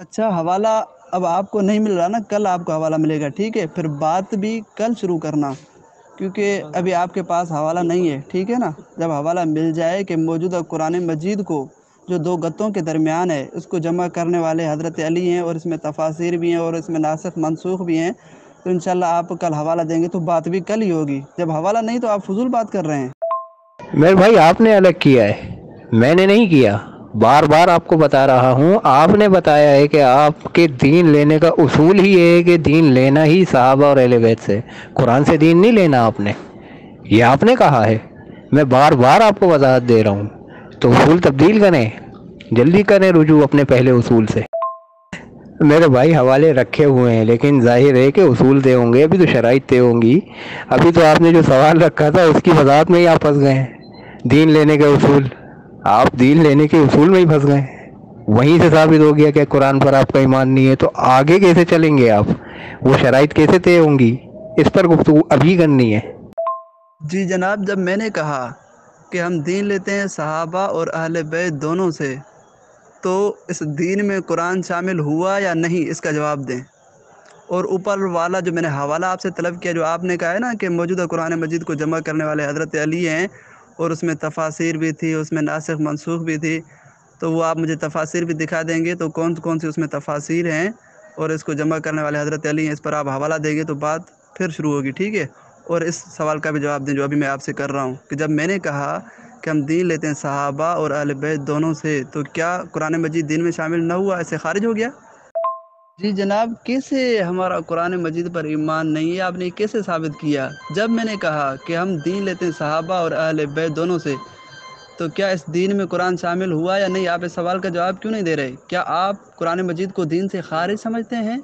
اچھا، حوالہ اب آپ کو نہیں مل رہا نا، کل آپ کو حوالہ ملے گا، ٹھیک ہے؟ پھر بات بھی کل شروع کرنا، کیونکہ ابھی آپ کے پاس حوالہ نہیں ہے، ٹھیک ہے نا؟ جب حوالہ مل جائے کہ موجودہ قرآن مجید کو جو دو گتوں کے درمیان ہے اس کو جمع کرنے والے حضرت علی ہیں، اور اس میں تفاسیر بھی ہیں اور اس میں ناسخ منسوخ بھی ہیں، تو انشاءاللہ آپ کل حوالہ دیں گے تو بات بھی کل ہی ہوگی. جب حوالہ نہیں تو آپ فضول بات کر رہے ہیں.
میرے بھائی آپ نے الگ کیا ہے، میں نے نہیں کیا. بار بار آپ کو بتا رہا ہوں، آپ نے بتایا ہے کہ آپ کے دین لینے کا اصول ہی ہے کہ دین لینا ہی صحابہ اور اہل بیت سے، قرآن سے دین نہیں لینا آپ نے، یہ آپ نے کہا ہے. میں بار بار آپ کو وضاحت دے رہا ہوں، تو اصول تبدیل کریں، جلدی کریں رجوع اپنے پہلے اصول سے. میرے بھائی حوالے رکھے ہوئے ہیں، لیکن ظاہر ہے کہ اصول طے ہوں گے، ابھی تو شرائط طے ہوں گی. ابھی تو آپ نے جو سوال رکھا تھا اس کی وضاحت میں ہی آپ پھنس گئے ہیں. دین لینے کے اصول، آپ دین لینے کے اصول میں ہی پھنس گئے. وہیں سے ثابت ہو گیا کہ قرآن پر آپ کا ایمان نہیں ہے، تو آگے کیسے چلیں گے آپ؟ وہ شرائط کیسے طے ہوں گی؟ اس پر گفتگو ابھی کرنی ہے.
جی جناب، جب میں نے کہا کہ ہم دین لیتے ہیں صحابہ اور اہل بیت دونوں سے، تو اس دین میں قرآن شامل ہوا یا نہیں، اس کا جواب دیں. اور اوپر والا جو میں نے حوالہ آپ سے طلب کیا، جو آپ نے کہا ہے نا کہ موجودہ قرآن مجید کو جمع کرنے والے حضرت علی ہیں اور اس میں تفاسیر بھی تھی، اس میں ناسخ منسوخ بھی تھی، تو وہ آپ مجھے تفاسیر بھی دکھا دیں گے. تو کون کون سی اس میں تفاسیر ہیں اور اس کو جمع کرنے والے حضرت علی ہیں، اس پر آپ حوالہ دیں گے تو بات پھر شروع ہوگی. ٹھیک ہے؟ اور اس سوال کا بھی جواب دیں جو ابھی میں آپ سے کر رہا ہوں، کہ جب میں نے کہا کہ ہم دین لیتے ہیں صحابہ اور اہل بیت دونوں سے، تو کیا قرآن مجید دین میں شامل نہ ہوا، ایسے خارج ہو گیا؟ جی جناب، کیسے ہمارا قرآن مجید پر ایمان نہیں ہے، آپ نے کیسے ثابت کیا؟ جب میں نے کہا کہ ہم دین لیتے ہیں صحابہ اور اہل بیت دونوں سے، تو کیا اس دین میں قرآن شامل ہوا یا نہیں؟ آپ اس سوال کا جواب کیوں نہیں دے رہے؟ کیا آپ قرآن مجید کو دین سے خارج سمجھتے ہیں؟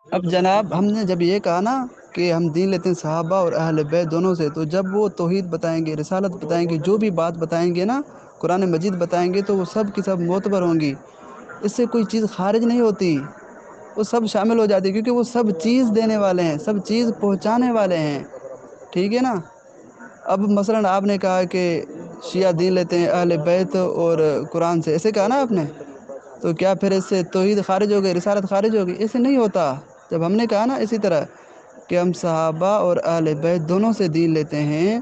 اب جناب، ہم نے جب یہ کہا نا کہ ہم دین لیتے ہیں صحابہ اور اہل بیت دونوں سے، تو جب وہ توحید بتائیں گے، رسالت بتائیں گے، جو بھی بات بتائیں گے نا، قرآن مجید بتائیں گے، تو وہ سب کی سب معتبر ہوں گی. اس سے کوئی چیز خارج نہیں ہوتی، وہ سب شامل ہو جاتی ہے، کیونکہ وہ سب چیز دینے والے ہیں، سب چیز پہنچانے والے ہیں. ٹھیک ہے نا؟ اب مثلا آپ نے کہا کہ شیعہ دین لیتے ہیں اہل بیت اور قرآن سے، ایسے کہا نا آپ نے، تو کیا پھر اس سے توحید خارج ہو گئی، رسالت خارج ہو گئی؟ ایسے نہیں ہوتا. جب ہم نے کہا نا اسی طرح کہ ہم صحابہ اور اہل بیت دونوں سے دین لیتے ہیں،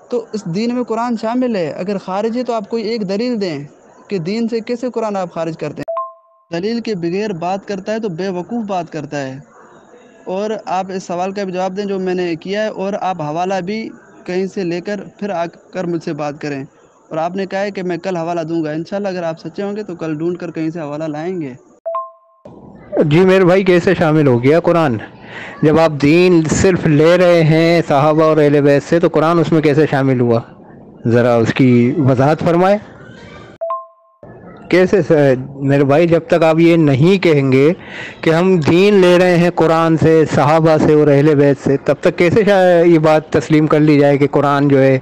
تو اس دین میں قرآن شامل ہے. اگر خارج ہے تو آپ کوئی ایک دلیل دیں کہ دین سے کیسے قرآن آپ خارج کرتے ہیں. دلیل کے بغیر بات کرتا ہے تو بے وقوف بات کرتا ہے. اور آپ اس سوال کا بھی جواب دیں جو میں نے کیا ہے، اور آپ حوالہ بھی کہیں سے لے کر پھر آ کر مجھ سے بات کریں. اور آپ نے کہا ہے کہ میں کل حوالہ دوں گا، انشاءاللہ اگر آپ سچے ہوں گے تو کل ڈھونڈ کر کہیں سے حوالہ لائیں گے.
جی میرے بھائی، کیسے شامل ہو گیا قرآن؟ جب آپ دین صرف لے رہے ہیں صحابہ اور اہل بیت سے، تو قرآن اس میں کیسے شامل ہوا؟ ذرا اس کی وضاحت فرمائے. کیسے میرے بھائی، جب تک آپ یہ نہیں کہیں گے کہ ہم دین لے رہے ہیں قرآن سے، صحابہ سے اور اہل بیت سے، تب تک کیسے یہ بات تسلیم کر لی جائے کہ قرآن جو ہے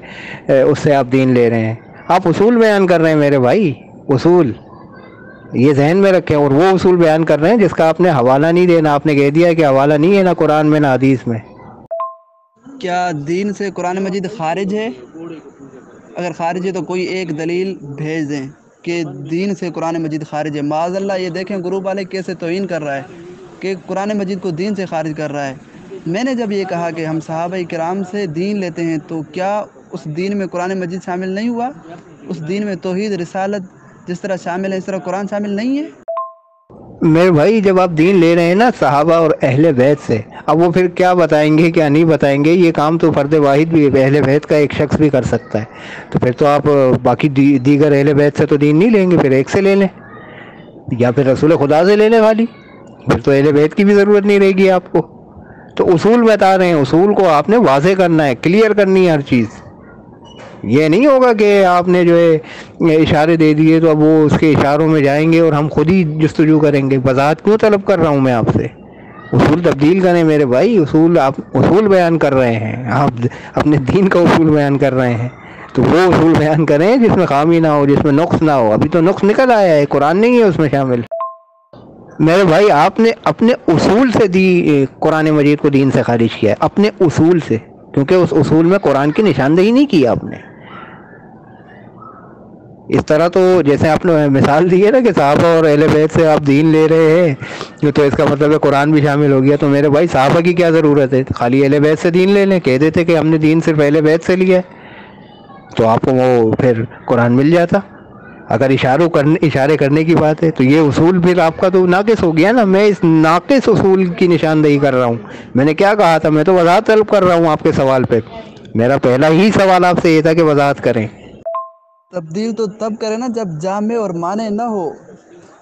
اس سے آپ دین لے رہے ہیں؟ آپ اصول بیان کر رہے ہیں میرے بھائی، اصول، یہ ذہن میں رکھیں. اور وہ اصول بیان کر رہے ہیں جس کا آپ نے حوالہ نہیں دینا. آپ نے کہہ دیا کہ حوالہ نہیں ہے نہ قرآن میں نہ حدیث میں.
کیا دین سے قرآن مجید خارج ہے؟ اگر خارج ہے تو کوئی ایک دلیل بھیج دیں کہ دین سے قرآن مجید خارج ہے. معاذ اللہ، یہ دیکھیں گروپ والے کیسے توہین کر رہا ہے کہ قرآن مجید کو دین سے خارج کر رہا ہے. میں نے جب یہ کہا کہ ہم صحابہ کرام سے دین لیتے ہیں، تو کیا اس دین میں قرآن مجید شامل نہیں ہوا؟ اس دین میں توحید، رسالت جس طرح شامل ہے، اس طرح قرآن شامل نہیں ہے؟
میرے بھائی، جب آپ دین لے رہے ہیں نا صحابہ اور اہل بیت سے، اب وہ پھر کیا بتائیں گے کیا نہیں بتائیں گے، یہ کام تو فرد واحد بھی، اہل بیت کا ایک شخص بھی کر سکتا ہے. تو پھر تو آپ باقی دیگر اہل بیت سے تو دین نہیں لیں گے، پھر ایک سے لے لیں، یا پھر رسول خدا سے لے لیں خالی. پھر تو اہل بیت کی بھی ضرورت نہیں رہے گی آپ کو. تو اصول بتا رہے ہیں، اصول کو آپ نے واضح کرنا ہے، کلیئر کرنی ہے ہر چیز. یہ نہیں ہوگا کہ آپ نے جو ہے اشارے دے دیے تو اب وہ اس کے اشاروں میں جائیں گے اور ہم خود ہی جستجو کریں گے. وضاحت کیوں طلب کر رہا ہوں میں آپ سے؟ اصول تبدیل کریں میرے بھائی. اصول، آپ اصول بیان کر رہے ہیں، آپ اپنے دین کا اصول بیان کر رہے ہیں، تو وہ اصول بیان کریں جس میں خامی نہ ہو، جس میں نقص نہ ہو. ابھی تو نقص نکل آیا ہے، قرآن نہیں ہے اس میں شامل. میرے بھائی، آپ نے اپنے اصول سے قرآن مجید کو دین سے خارج کیا ہے، اپنے اصول سے، کیونکہ اس اصول میں قرآن کی نشاندہی نہیں کی آپ نے. اس طرح تو جیسے آپ نے مثال دی ہے نا کہ صحابہ اور اہل بیت سے آپ دین لے رہے ہیں، تو اس کا مطلب ہے قرآن بھی شامل ہو گیا. تو میرے بھائی، صحابہ کی کیا ضرورت ہے؟ خالی اہل بیت سے دین لے لیں، کہہ دیتے کہ ہم نے دین صرف اہل بیت سے لیا ہے، تو آپ کو وہ پھر قرآن مل جاتا. اگر اشارے کرنے کی بات ہے تو یہ اصول پھر آپ کا تو ناقص ہو گیا نا. میں اس ناقص اصول کی نشاندہی کر رہا ہوں. میں نے کیا کہا تھا؟ میں تو وضاحت طلب کر رہا ہوں آپ کے سوال پہ. میرا پہلا ہی سوال آپ سے یہ تھا کہ وضاحت کریں.
تبدیل تو تب کرے نا جب جامع اور مانع نہ ہو.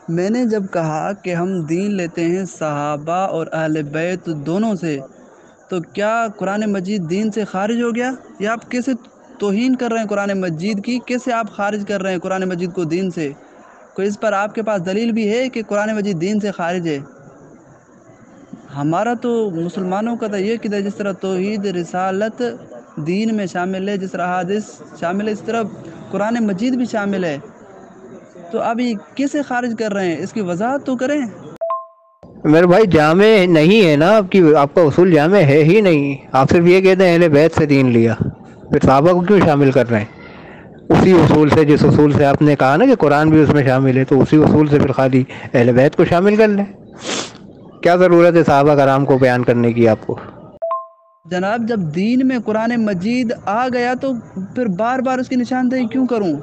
میں نے جب کہا کہ ہم دین لیتے ہیں صحابہ اور اہل بیت دونوں سے، تو کیا قرآن مجید دین سے خارج ہو گیا؟ یا آپ کیسے توہین کر رہے ہیں قرآن مجید کی؟ کیسے آپ خارج کر رہے ہیں قرآن مجید کو دین سے؟ کوئی اس پر آپ کے پاس دلیل بھی ہے کہ قرآن مجید دین سے خارج ہے؟ ہمارا تو مسلمانوں کا تو یہ عقیدہ ہے جس طرح توحید رسالت دین میں شامل ہے، جس طرح حدیث شامل ہے، اس طرح قرآن مجید بھی شامل ہے. تو آپ یہ کیسے خارج کر رہے ہیں؟ اس کی وضاحت تو کریں.
میرے بھائی جامع نہیں ہے نا آپ کا اصول جامع ہے ہی نہیں. آپ صرف یہ کہتے ہیں اہل بیت سے دین لیا، پھر صحابہ کو کیوں شامل کر رہے ہیں اسی اصول سے؟ جس اصول سے آپ نے کہا نا کہ قرآن بھی اس میں شامل ہے، تو اسی اصول سے پھر خالی اہل بیت کو شامل کر لیں. کیا ضرورت ہے صحابہ کرام کو بیان کرنے کی آپ کو؟
جناب جب دین میں قرآن مجید آ گیا تو پھر بار بار اس کی نشاندہی کیوں کروں؟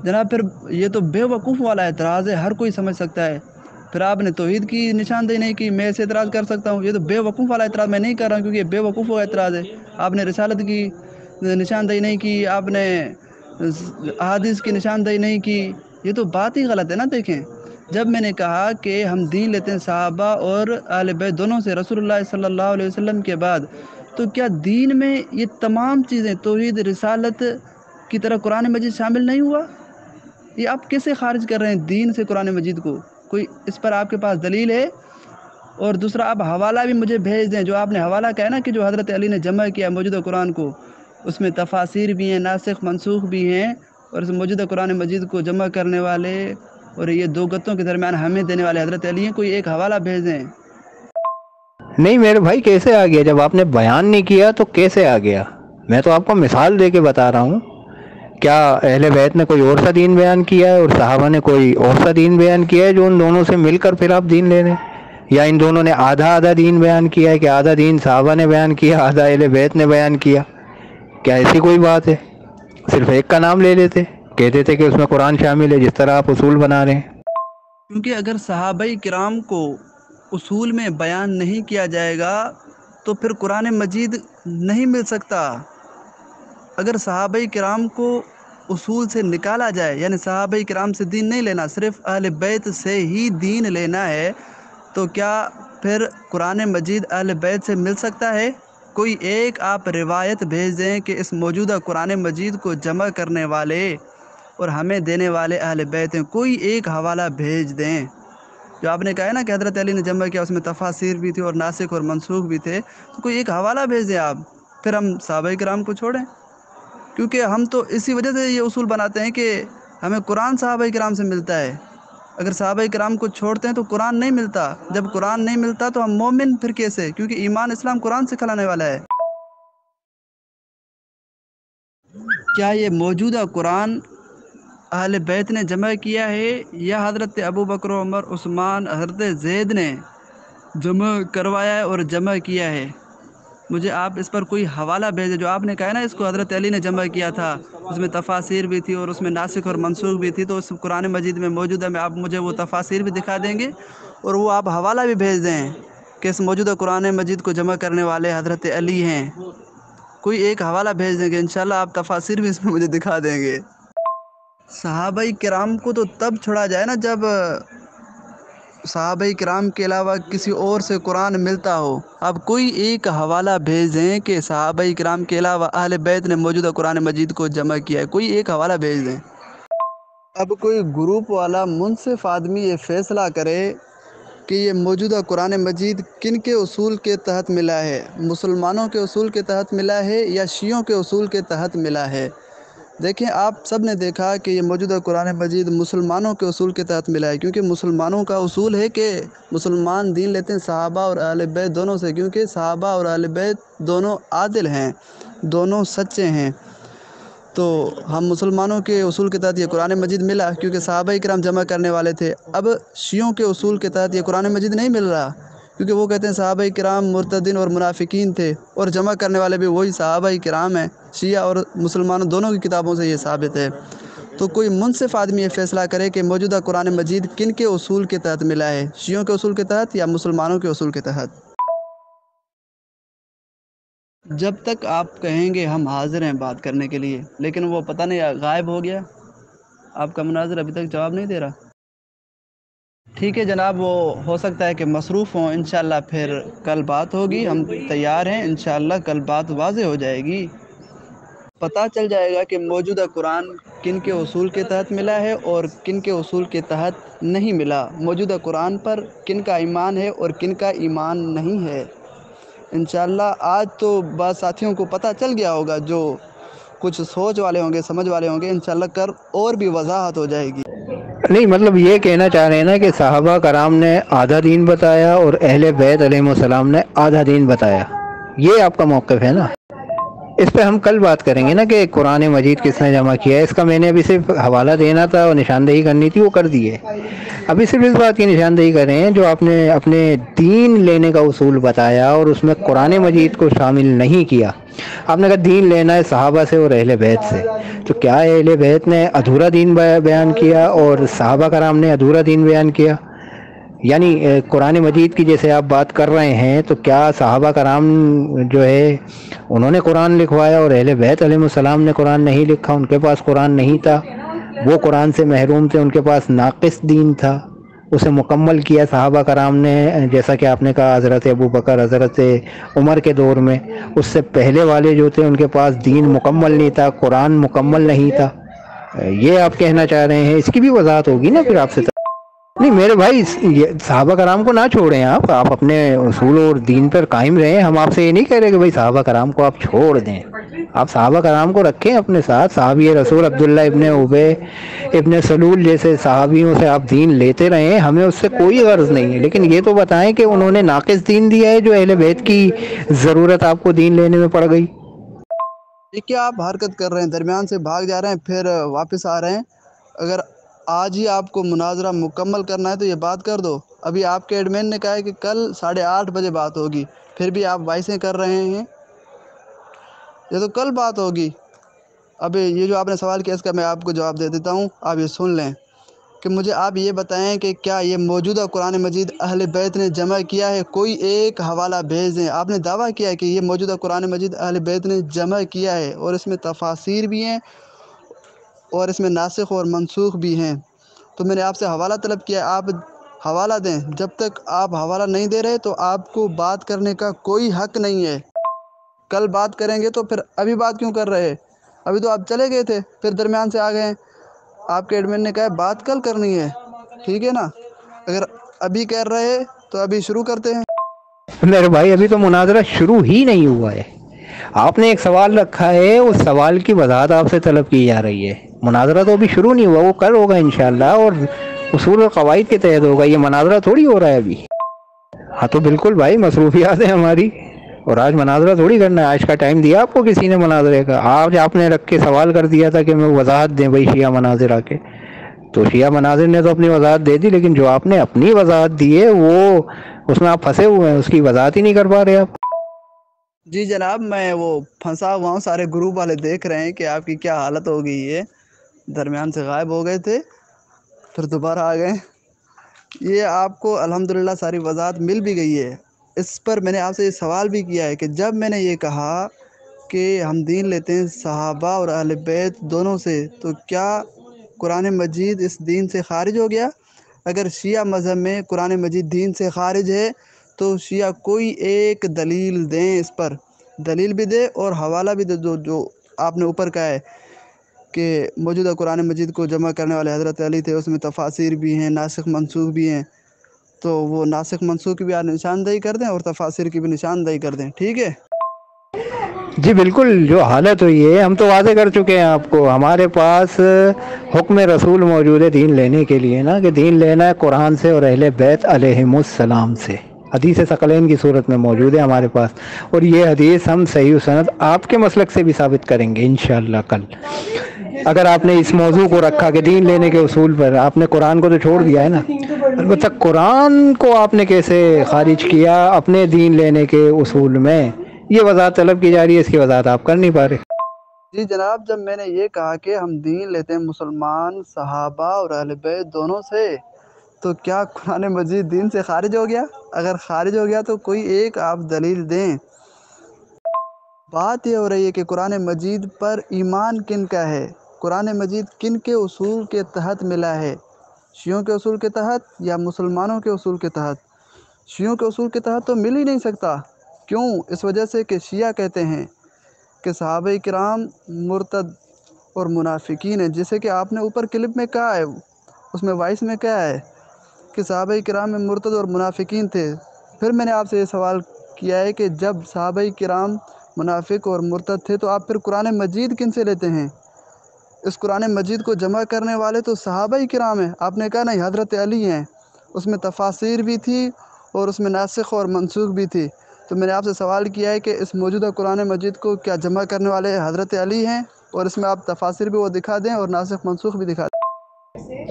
جناب پھر یہ تو بے وقوف والا اعتراض ہے، ہر کوئی سمجھ سکتا ہے. پھر آپ نے توحید کی نشاندہی نہیں کی، میں اسے اعتراض کر سکتا ہوں؟ یہ تو بے وقوف والا اعتراض میں نہیں کر رہا ہوں، کیونکہ یہ بے وقوف والا اعتراض ہے. آپ نے رسالت کی نشاندہی نہیں کی، آپ نے احادیث کی نشاندہی نہیں کی. یہ تو بات ہی غلط ہے نا. دیکھیں، جب میں نے کہا کہ ہم دین لیتے ہیں صحابہ اور اہل بیت دونوں سے رسول اللہ صلی اللہ علیہ وسلم کے بعد، تو کیا دین میں یہ تمام چیزیں توحید رسالت کی طرح قرآن مجید شامل نہیں ہوا؟ یہ آپ کیسے خارج کر رہے ہیں دین سے قرآن مجید کو؟ کوئی اس پر آپ کے پاس دلیل ہے؟ اور دوسرا، آپ حوالہ بھی مجھے بھیج دیں. جو آپ نے حوالہ کہا نا کہ جو حضرت علی نے جمع کیا موجودہ قرآن کو، اس میں تفاسیر بھی ہیں، ناسخ منسوخ بھی ہیں، اور اس موجودہ قرآن مجید کو جمع کرنے والے اور یہ دو گتوں کے درمیان ہمیں دینے والے حضرت علی ہیں. کوئی ایک حوالہ بھیج دیں.
نہیں میرے بھائی، کیسے آ گیا؟ جب آپ نے بیان نہیں کیا تو کیسے آ گیا؟ میں تو آپ کو مثال دے کے بتا رہا ہوں. کیا اہل بیت نے کوئی اور سا دین بیان کیا ہے اور صحابہ نے کوئی اور سا دین بیان کیا ہے جو ان دونوں سے مل کر پھر آپ دین لے رہے ہیں؟ یا ان دونوں نے آدھا آدھا دین بیان کیا ہے کہ آدھا دین صحابہ نے بیان کیا، آدھا اہل بیت نے بیان کیا؟ کیا ایسی کوئی بات ہے؟ صرف ایک کا نام لے لیتے، کہتے تھے کہ اس میں قرآن شامل ہے، جس طرح آپ اصول بنا رہے ہیں.
کیونکہ اگر صحابہ کرام کو اصول میں بیان نہیں کیا جائے گا تو پھر قرآن مجید نہیں مل سکتا. اگر صحابہ کرام کو اصول سے نکالا جائے، یعنی صحابہ کرام سے دین نہیں لینا، صرف اہل بیت سے ہی دین لینا ہے، تو کیا پھر قرآن مجید اہل بیت سے مل سکتا ہے؟ کوئی ایک آپ روایت بھیج دیں کہ اس موجودہ قرآن مجید کو جمع کرنے والے اور ہمیں دینے والے اہل بیت ہیں. کوئی ایک حوالہ بھیج دیں. جو آپ نے کہا ہے نا کہ حضرت علی نے جمع کیا، اس میں تفاسیر بھی تھی اور ناسخ اور منسوخ بھی تھے، تو کوئی ایک حوالہ بھیج دیں آپ، پھر ہم صحابہ کرام کو چھوڑیں. کیونکہ ہم تو اسی وجہ سے یہ اصول بناتے ہیں کہ ہمیں قرآن صحابہ کرام سے ملتا ہے. اگر صحابہ کرام کو چھوڑتے ہیں تو قرآن نہیں ملتا. جب قرآن نہیں ملتا تو ہم مومن پھر کیسے؟ کیونکہ ایمان اسلام قرآن سے کھلانے والا ہے. کیا یہ موجودہ قرآن اہل بیت نے جمع کیا ہے یا حضرت ابو بکر عمر عثمان حضرت زید نے جمع کروایا ہے اور جمع کیا ہے؟ مجھے آپ اس پر کوئی حوالہ بھیجیں. جو آپ نے کہا ہے نا اس کو حضرت علی نے جمع کیا تھا، اس میں تفاسیر بھی تھی اور اس میں ناسخ اور منسوخ بھی تھی، تو اس قرآن مجید میں موجود ہے. میں آپ مجھے وہ تفاسیر بھی دکھا دیں گے اور وہ آپ حوالہ بھی بھیج دیں کہ اس موجودہ قرآن مجید کو جمع کرنے والے حضرت علی ہیں. کوئی ایک حوالہ بھیج دیں گے، انشاءاللہ آپ تفاسیر بھی اس میں مجھے دکھا دیں گے. صحابہ کرام کو تو تب چھوڑا جائے نا جب صحابہ کرام کے علاوہ کسی اور سے قرآن ملتا ہو. اب کوئی ایک حوالہ بھیج دیں کہ صحابہ کرام کے علاوہ اہل بیت نے موجودہ قرآن مجید کو جمع کیا ہے. کوئی ایک حوالہ بھیج دیں. اب کوئی گروپ والا منصف آدمی یہ فیصلہ کرے کہ یہ موجودہ قرآن مجید کن کے اصول کے تحت ملا ہے، مسلمانوں کے اصول کے تحت ملا ہے یا شیعوں کے اصول کے تحت ملا ہے. دیکھیں، آپ سب نے دیکھا کہ یہ موجودہ قرآن مجید مسلمانوں کے اصول کے تحت ملا ہے، کیونکہ مسلمانوں کا اصول ہے کہ مسلمان دین لیتے ہیں صحابہ اور اہل بیت دونوں سے، کیونکہ صحابہ اور اہل بیت دونوں عادل ہیں، دونوں سچے ہیں. تو ہم مسلمانوں کے اصول کے تحت یہ قرآن مجید ملا کیونکہ صحابہ کرام جمع کرنے والے تھے. اب شیعوں کے اصول کے تحت یہ قرآن مجید نہیں مل رہا، کیونکہ وہ کہتے ہیں صحابہ کرام مرتدین اور منافقین تھے، اور جمع کرنے والے بھی وہی صحابہ کرام ہیں. شیعہ اور مسلمانوں دونوں کی کتابوں سے یہ ثابت ہے. تو کوئی منصف آدمی یہ فیصلہ کرے کہ موجودہ قرآن مجید کن کے اصول کے تحت ملا ہے، شیعوں کے اصول کے تحت یا مسلمانوں کے اصول کے تحت۔ جب تک آپ کہیں گے ہم حاضر ہیں بات کرنے کے لیے، لیکن وہ پتہ نہیں غائب ہو گیا، آپ کا مناظر ابھی تک جواب نہیں دے رہا۔ ٹھیک ہے جناب، وہ ہو سکتا ہے کہ مصروف ہوں، انشاءاللہ پھر کل بات ہوگی، ہم تیار ہیں، انشاءاللہ کل بات واضح ہو جائے گی، پتہ چل جائے گا کہ موجودہ قرآن کن کے اصول کے تحت ملا ہے اور کن کے اصول کے تحت نہیں ملا، موجودہ قرآن پر کن کا ایمان ہے اور کن کا ایمان نہیں ہے۔ انشاءاللہ آج تو بعض ساتھیوں کو پتہ چل گیا ہوگا، جو کچھ سوچ والے ہوں گے، سمجھ والے ہوں گے، انشاءاللہ کر اور بھی وضاحت ہو جائے گی۔
نہیں، مطلب یہ کہنا چاہ رہے ہیں نا کہ صحابہ کرام نے آدھا دین بتایا اور اہل بیت علیہ السلام نے آدھا دین بتایا، یہ آپ کا موقف ہے نا؟ اس پہ ہم کل بات کریں گے نا کہ قرآن مجید کس نے جمع کیا ہے۔ اس کا میں نے ابھی صرف حوالہ دینا تھا اور نشاندہی کرنی تھی، وہ کر دی ہے۔ ابھی صرف اس بات کی نشاندہی کر رہے ہیں جو آپ نے اپنے دین لینے کا اصول بتایا اور اس میں قرآن مجید کو شامل نہیں کیا۔ آپ نے کہا دین لینا ہے صحابہ سے اور اہل بیت سے، تو کیا اہل بیت نے ادھورا دین بیان کیا اور صحابہ کرام نے ادھورا دین بیان کیا؟ یعنی قرآن مجید کی جیسے آپ بات کر رہے ہیں، تو کیا صحابہ کرام جو ہے انہوں نے قرآن لکھوایا اور اہل بیت علیہ السلام نے قرآن نہیں لکھا؟ ان کے پاس قرآن نہیں تھا، وہ قرآن سے محروم تھے، ان کے پاس ناقص دین تھا، اسے مکمل کیا صحابہ کرام نے، جیسا کہ آپ نے کہا حضرت ابو بکر، حضرت عمر کے دور میں، اس سے پہلے والے جو تھے ان کے پاس دین مکمل نہیں تھا، قرآن مکمل نہیں تھا، یہ آپ کہنا چاہ رہے ہیں؟ اس کی بھی وضاحت ہوگی نا پھر آپ سے۔ نہیں میرے بھائی، صحابہ کرام کو نہ چھوڑیں، آپ اپنے اصول اور دین پر قائم رہیں۔ ہم آپ سے یہ نہیں کہہ رہے کہ بھائی صحابہ کرام کو آپ چھوڑ دیں، آپ صحابہ کرام کو رکھیں اپنے ساتھ۔ صحابی رسول عبداللہ ابن ابی ابن سلول جیسے صحابیوں سے آپ دین لیتے رہیں، ہمیں اس سے کوئی غرض نہیں ہے، لیکن یہ تو بتائیں کہ انہوں نے ناقص دین دیا ہے جو اہل بیت کی ضرورت آپ کو دین لینے میں پڑ گئی؟
یہ کیا آپ حرکت کر رہے ہیں، درمیان سے بھاگ جا رہے ہیں پھر واپس آ رہے ہیں؟ اگر آج ہی آپ کو مناظرہ مکمل کرنا ہے تو یہ بات کر دو۔ ابھی آپ کے ایڈمن نے کہا ہے کہ کل 8:30 بجے بات ہوگی، پھر بھی آپ وائسیں کر رہے ہیں، یہ تو کل بات ہوگی۔ ابھی یہ جو آپ نے سوال کیا اس کا میں آپ کو جواب دے دیتا ہوں، آپ یہ سن لیں کہ مجھے آپ یہ بتائیں کہ کیا یہ موجودہ قرآن مجید اہل بیت نے جمع کیا ہے؟ کوئی ایک حوالہ بھیج دیں۔ آپ نے دعویٰ کیا ہے کہ یہ موجودہ قرآن مجید اہل بیت نے جمع کیا ہے اور اس میں تفاسیر بھی ہیں اور اس میں ناسخ اور منسوخ بھی ہیں، تو میں نے آپ سے حوالہ طلب کیا ہے، آپ حوالہ دیں۔ جب تک آپ حوالہ نہیں دے رہے تو آپ کو بات کرنے کا کوئی حق نہیں ہے۔ کل بات کریں گے تو پھر ابھی بات کیوں کر رہے؟ ابھی تو آپ چلے گئے تھے، پھر درمیان سے آ گئے ہیں۔ آپ کے ایڈمن نے کہا بات کل کرنی ہے، ٹھیک ہے نا؟ اگر ابھی کر رہے تو ابھی شروع کرتے ہیں۔
میرے بھائی ابھی تو مناظرہ شروع ہی نہیں ہوا ہے، آپ نے ایک سوال رکھا ہے، اس سوال کی وضاحت آپ سے طلب کی جا رہی ہے۔ مناظرہ تو ابھی شروع نہیں ہوا، وہ کل ہوگا انشاءاللہ اور اصول و قواعد کے تحت ہوگا، یہ مناظرہ تھوڑی ہو رہا ہے ابھی۔ ہاں تو بالکل بھائی، مصروفیات ہیں ہماری، اور آج مناظرہ تھوڑی کرنا ہے۔ آج کا ٹائم دیا آپ کو کسی نے مناظرے کا؟ آج آپ نے رکھ کے سوال کر دیا تھا کہ میں وضاحت دیں بھائی شیعہ مناظر آ کے، تو شیعہ مناظر نے تو اپنی وضاحت دے دی، لیکن جو آپ نے اپنی وضاحت دی ہے وہ اس میں آپ پھنسے ہوئے ہیں، اس کی وضاحت ہی نہیں کر پا رہے آپ۔
جی جناب، میں وہ پھنسا ہوا ہوں، سارے گروپ والے دیکھ رہے ہیں کہ آپ کی کیا حالت ہو گئی ہے، درمیان سے غائب ہو گئے تھے پھر دوبارہ آ گئے۔ یہ آپ کو الحمدللہ ساری وضاحت مل بھی گئی ہے۔ اس پر میں نے آپ سے یہ سوال بھی کیا ہے کہ جب میں نے یہ کہا کہ ہم دین لیتے ہیں صحابہ اور اہل بیت دونوں سے، تو کیا قرآن مجید اس دین سے خارج ہو گیا؟ اگر شیعہ مذہب میں قرآن مجید دین سے خارج ہے تو شیعہ کوئی ایک دلیل دیں، اس پر دلیل بھی دے اور حوالہ بھی دے، جو آپ نے اوپر کہا ہے کہ موجودہ قرآن مجید کو جمع کرنے والے حضرت علی تھے، اس میں تفاسیر بھی ہیں، ناسخ منسوخ بھی ہیں، تو وہ ناسخ منسوخ کی بھی آپ نشاندہی کر دیں اور تفاسیر کی بھی نشاندہی کر دیں، ٹھیک ہے؟
جی بالکل، جو حالت ہوئی ہے ہم تو واضح کر چکے ہیں آپ کو، ہمارے پاس حکم رسول موجود ہے دین لینے کے لیے نا، کہ دین لینا ہے قرآن سے اور اہل بیت علیہم السلام سے، حدیث ثقلین کی صورت میں موجود ہے ہمارے پاس، اور یہ حدیث ہم صحیح و سند آپ کے مسلک سے بھی ثابت کریں گے انشاءاللہ کل۔ اگر آپ نے اس موضوع کو رکھا کہ دین لینے کے اصول پر، آپ نے قرآن کو تو چھوڑ دیا ہے نا، البتہ قرآن کو آپ نے کیسے خارج کیا اپنے دین لینے کے اصول میں، یہ وضاحت طلب کی جا رہی ہے، اس کی وضاحت آپ کر نہیں پا رہے۔
جی جناب، جب میں نے یہ کہا کہ ہم دین لیتے ہیں مسلمان صحابہ اور اہل بیت دونوں سے، تو کیا قرآن مجید دین سے خارج ہو گیا؟ اگر خارج ہو گیا تو کوئی ایک آپ دلیل دیں۔ بات یہ ہو رہی ہے کہ قرآن مجید پر ایمان کن کا ہے، قرآن مجید کن کے اصول کے تحت ملا ہے، شیعوں کے اصول کے تحت یا مسلمانوں کے اصول کے تحت؟ شیعوں کے اصول کے تحت تو مل ہی نہیں سکتا۔ کیوں؟ اس وجہ سے کہ شیعہ کہتے ہیں کہ صحابہ کرام مرتد اور منافقین ہیں، جیسے کہ آپ نے اوپر کلپ میں کہا ہے، اس میں وائس میں کہا ہے کہ صحابہ کرام میں مرتد اور منافقین تھے۔ پھر میں نے آپ سے یہ سوال کیا ہے کہ جب صحابہ کرام منافق اور مرتد تھے تو آپ پھر قرآن مجید کن سے لیتے ہیں؟ اس قرآن مجید کو جمع کرنے والے تو صحابہ کرام ہیں۔ آپ نے کہا نہیں حضرت علی ہیں، اس میں تفاسیر بھی تھی اور اس میں ناسخ اور منسوخ بھی تھی۔ تو میں نے آپ سے سوال کیا ہے کہ اس موجودہ قرآن مجید کو کیا جمع کرنے والے حضرت علی ہیں، اور اس میں آپ تفاسیر بھی وہ دکھا دیں اور ناسخ منسوخ بھی دکھا دیں۔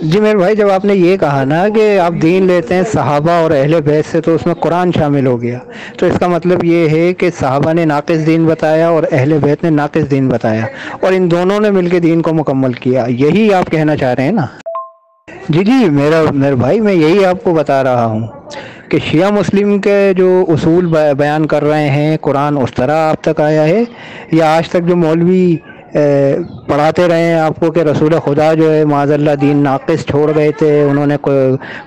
جی میرے بھائی، جب آپ نے یہ کہا نا کہ آپ دین لیتے ہیں صحابہ اور اہل بیت سے، تو اس میں قرآن شامل ہو گیا، تو اس کا مطلب یہ ہے کہ صحابہ نے ناقص دین بتایا اور اہل بیت نے ناقص دین بتایا، اور ان دونوں نے مل کے دین کو مکمل کیا، یہی آپ کہنا چاہ رہے ہیں نا؟ جی میرے بھائی، میں یہی آپ کو بتا رہا ہوں کہ شیعہ مسلم کے جو اصول بیان کر رہے ہیں، قرآن اس طرح آپ تک آیا ہے، یا آج تک جو مولوی پڑھاتے رہے ہیں آپ کو کہ رسول خدا جو ہے معاذ اللہ دین ناقص چھوڑ گئے تھے، انہوں نے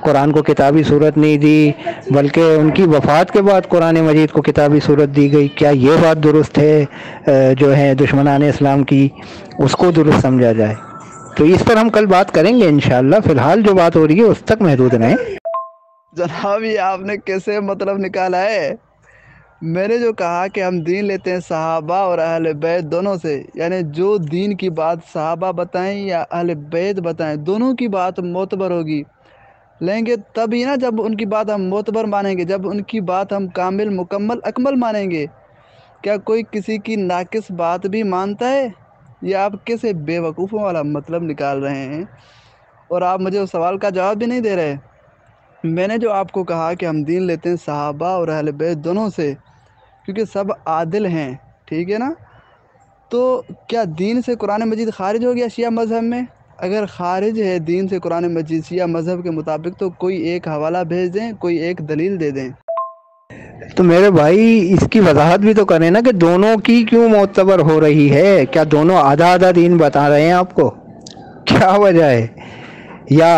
قرآن کو کتابی صورت نہیں دی، بلکہ ان کی وفات کے بعد قرآن مجید کو کتابی صورت دی گئی، کیا یہ بات درست ہے؟ جو ہے دشمنان اسلام کی، اس کو درست سمجھا جائے، تو اس پر ہم کل بات کریں گے انشاءاللہ۔ فی الحال جو بات ہو رہی ہے اس تک محدود رہیں۔
جناب یہ آپ نے کیسے مطلب نکالا ہے؟ میں نے جو کہا کہ ہم دین لیتے ہیں صحابہ اور اہل بیت دونوں سے، یعنی جو دین کی بات صحابہ بتائیں یا اہل بیت بتائیں، دونوں کی بات معتبر ہوگی، لیں گے تبھی نا، جب ان کی بات ہم معتبر مانیں گے، جب ان کی بات ہم کامل مکمل اکمل مانیں گے۔ کیا کوئی کسی کی ناقص بات بھی مانتا ہے؟ یہ آپ کیسے بے وقوفوں والا مطلب نکال رہے ہیں، اور آپ مجھے اس سوال کا جواب بھی نہیں دے رہے۔ میں نے جو آپ کو کہا کہ ہم دین لیتے ہیں صحابہ اور اہل بیت دونوں سے، کیونکہ سب عادل ہیں، ٹھیک ہے نا؟ تو کیا دین سے قرآن مجید خارج ہو گیا شیعہ مذہب میں؟ اگر خارج ہے دین سے قرآن مجید شیعہ مذہب کے مطابق، تو کوئی ایک حوالہ بھیج دیں، کوئی ایک دلیل دے دیں۔
تو میرے بھائی اس کی وضاحت بھی تو کریں نا کہ دونوں کی کیوں معتبر ہو رہی ہے؟ کیا دونوں آدھا آدھا دین بتا رہے ہیں آپ کو؟ کیا وجہ ہے؟ یا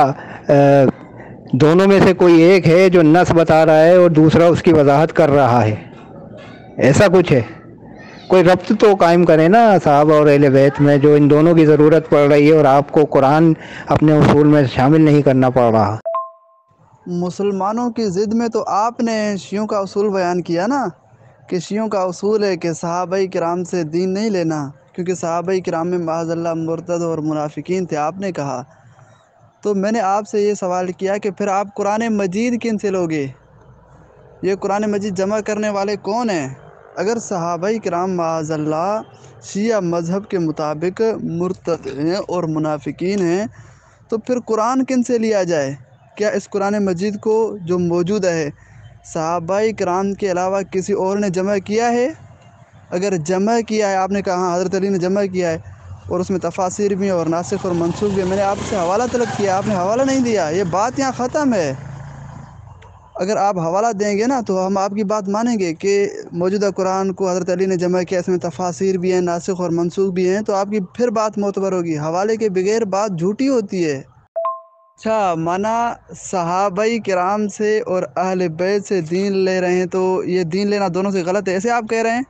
دونوں میں سے کوئی ایک ہے جو نص بتا رہا ہے اور دوسرا اس کی وضاحت کر رہا ہے؟ ایسا کچھ ہے؟ کوئی ربط تو قائم کریں نا صحابہ اور اہل بیت میں، جو ان دونوں کی ضرورت پڑ رہی ہے اور آپ کو قرآن اپنے اصول میں شامل نہیں کرنا پڑ رہا۔
مسلمانوں کی ضد میں تو آپ نے شیعوں کا اصول بیان کیا نا، کہ شیعوں کا اصول ہے کہ صحابہ کرام سے دین نہیں لینا، کیونکہ صحابہ کرام میں معاذ اللہ مرتد اور منافقین تھے، آپ نے کہا۔ تو میں نے آپ سے یہ سوال کیا کہ پھر آپ قرآن مجید کن سے لوگے؟ یہ قرآن مجید جمع کرنے والے کون ہیں؟ اگر صحابہ کرام معاذ اللہ شیعہ مذہب کے مطابق مرتد ہیں اور منافقین ہیں، تو پھر قرآن کن سے لیا جائے؟ کیا اس قرآن مجید کو جو موجود ہے صحابہ کرام کے علاوہ کسی اور نے جمع کیا ہے؟ اگر جمع کیا ہے، آپ نے کہا ہاں حضرت علی نے جمع کیا ہے، اور اس میں تفاسیر بھی ہیں اور ناسخ اور منسوخ بھی ہیں، میں نے آپ سے حوالہ طلب کیا، آپ نے حوالہ نہیں دیا، یہ بات یہاں ختم ہے۔ اگر آپ حوالہ دیں گے نا تو ہم آپ کی بات مانیں گے کہ موجودہ قرآن کو حضرت علی نے جمع کیا، اس میں تفاسیر بھی ہیں، ناسخ اور منسوخ بھی ہیں، تو آپ کی پھر بات معتبر ہوگی۔ حوالے کے بغیر بات جھوٹی ہوتی ہے۔ اچھا، مانا صحابہ کرام سے اور اہل بیت سے دین لے رہے ہیں، تو یہ دین لینا دونوں سے غلط ہے، ایسے آپ کہہ رہے ہیں؟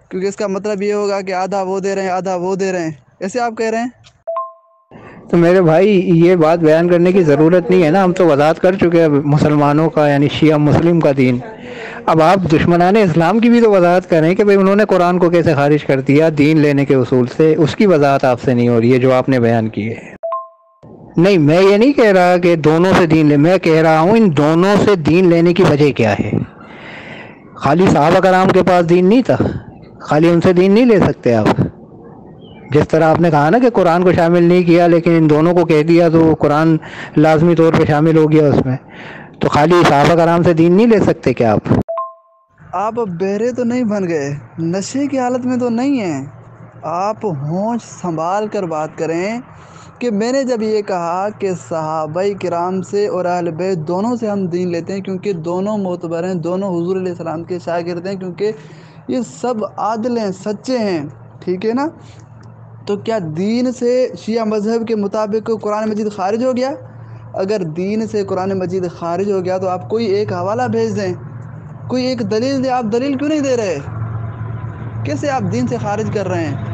کیونکہ اس کا مطلب یہ ہوگا کہ آدھا وہ دے رہے ہیں آدھا وہ دے رہے ہیں، ایسے آپ کہہ رہے ہیں؟
تو میرے بھائی یہ بات بیان کرنے کی ضرورت نہیں ہے نا، ہم تو وضاحت کر چکے ہیں مسلمانوں کا، یعنی شیعہ مسلم کا دین۔ اب آپ دشمنان اسلام کی بھی تو وضاحت کریں کہ بھئی انہوں نے قرآن کو کیسے خارج کر دیا دین لینے کے اصول سے، اس کی وضاحت آپ سے نہیں ہو رہی ہے جو آپ نے بیان کی ہے۔ نہیں، میں یہ نہیں کہہ رہا کہ دونوں سے دین لے، میں کہہ رہا ہوں ان دونوں سے دین لینے کی وجہ کیا ہے؟ خالی صحابہ کرام کے پاس دین نہیں تھا؟ خالی ان سے دین نہیں لے سکتے آپ؟ جس طرح آپ نے کہا نا کہ قرآن کو شامل نہیں کیا لیکن ان دونوں کو کہہ دیا تو قرآن لازمی طور پہ شامل ہو گیا اس میں، تو خالی صحابہ کرام سے دین نہیں لے سکتے کیا آپ؟
آپ بہرے تو نہیں بن گئے؟ نشے کی حالت میں تو نہیں ہیں؟ آپ ہونش سنبھال کر بات کریں کہ میں نے جب یہ کہا کہ صحابہ کرام سے اور اہل بیت دونوں سے ہم دین لیتے ہیں، کیونکہ دونوں معتبر ہیں، دونوں حضور علیہ السلام کے شاگرد ہیں، کیونکہ یہ سب عادل ہیں، سچے ہیں، ٹھیک ہے نا؟ تو کیا دین سے شیعہ مذہب کے مطابق قرآن مجید خارج ہو گیا؟ اگر دین سے قرآن مجید خارج ہو گیا تو آپ کوئی ایک حوالہ بھیج دیں، کوئی ایک دلیل دیں۔ آپ دلیل کیوں نہیں دے رہے؟ کیسے آپ دین سے خارج کر رہے ہیں؟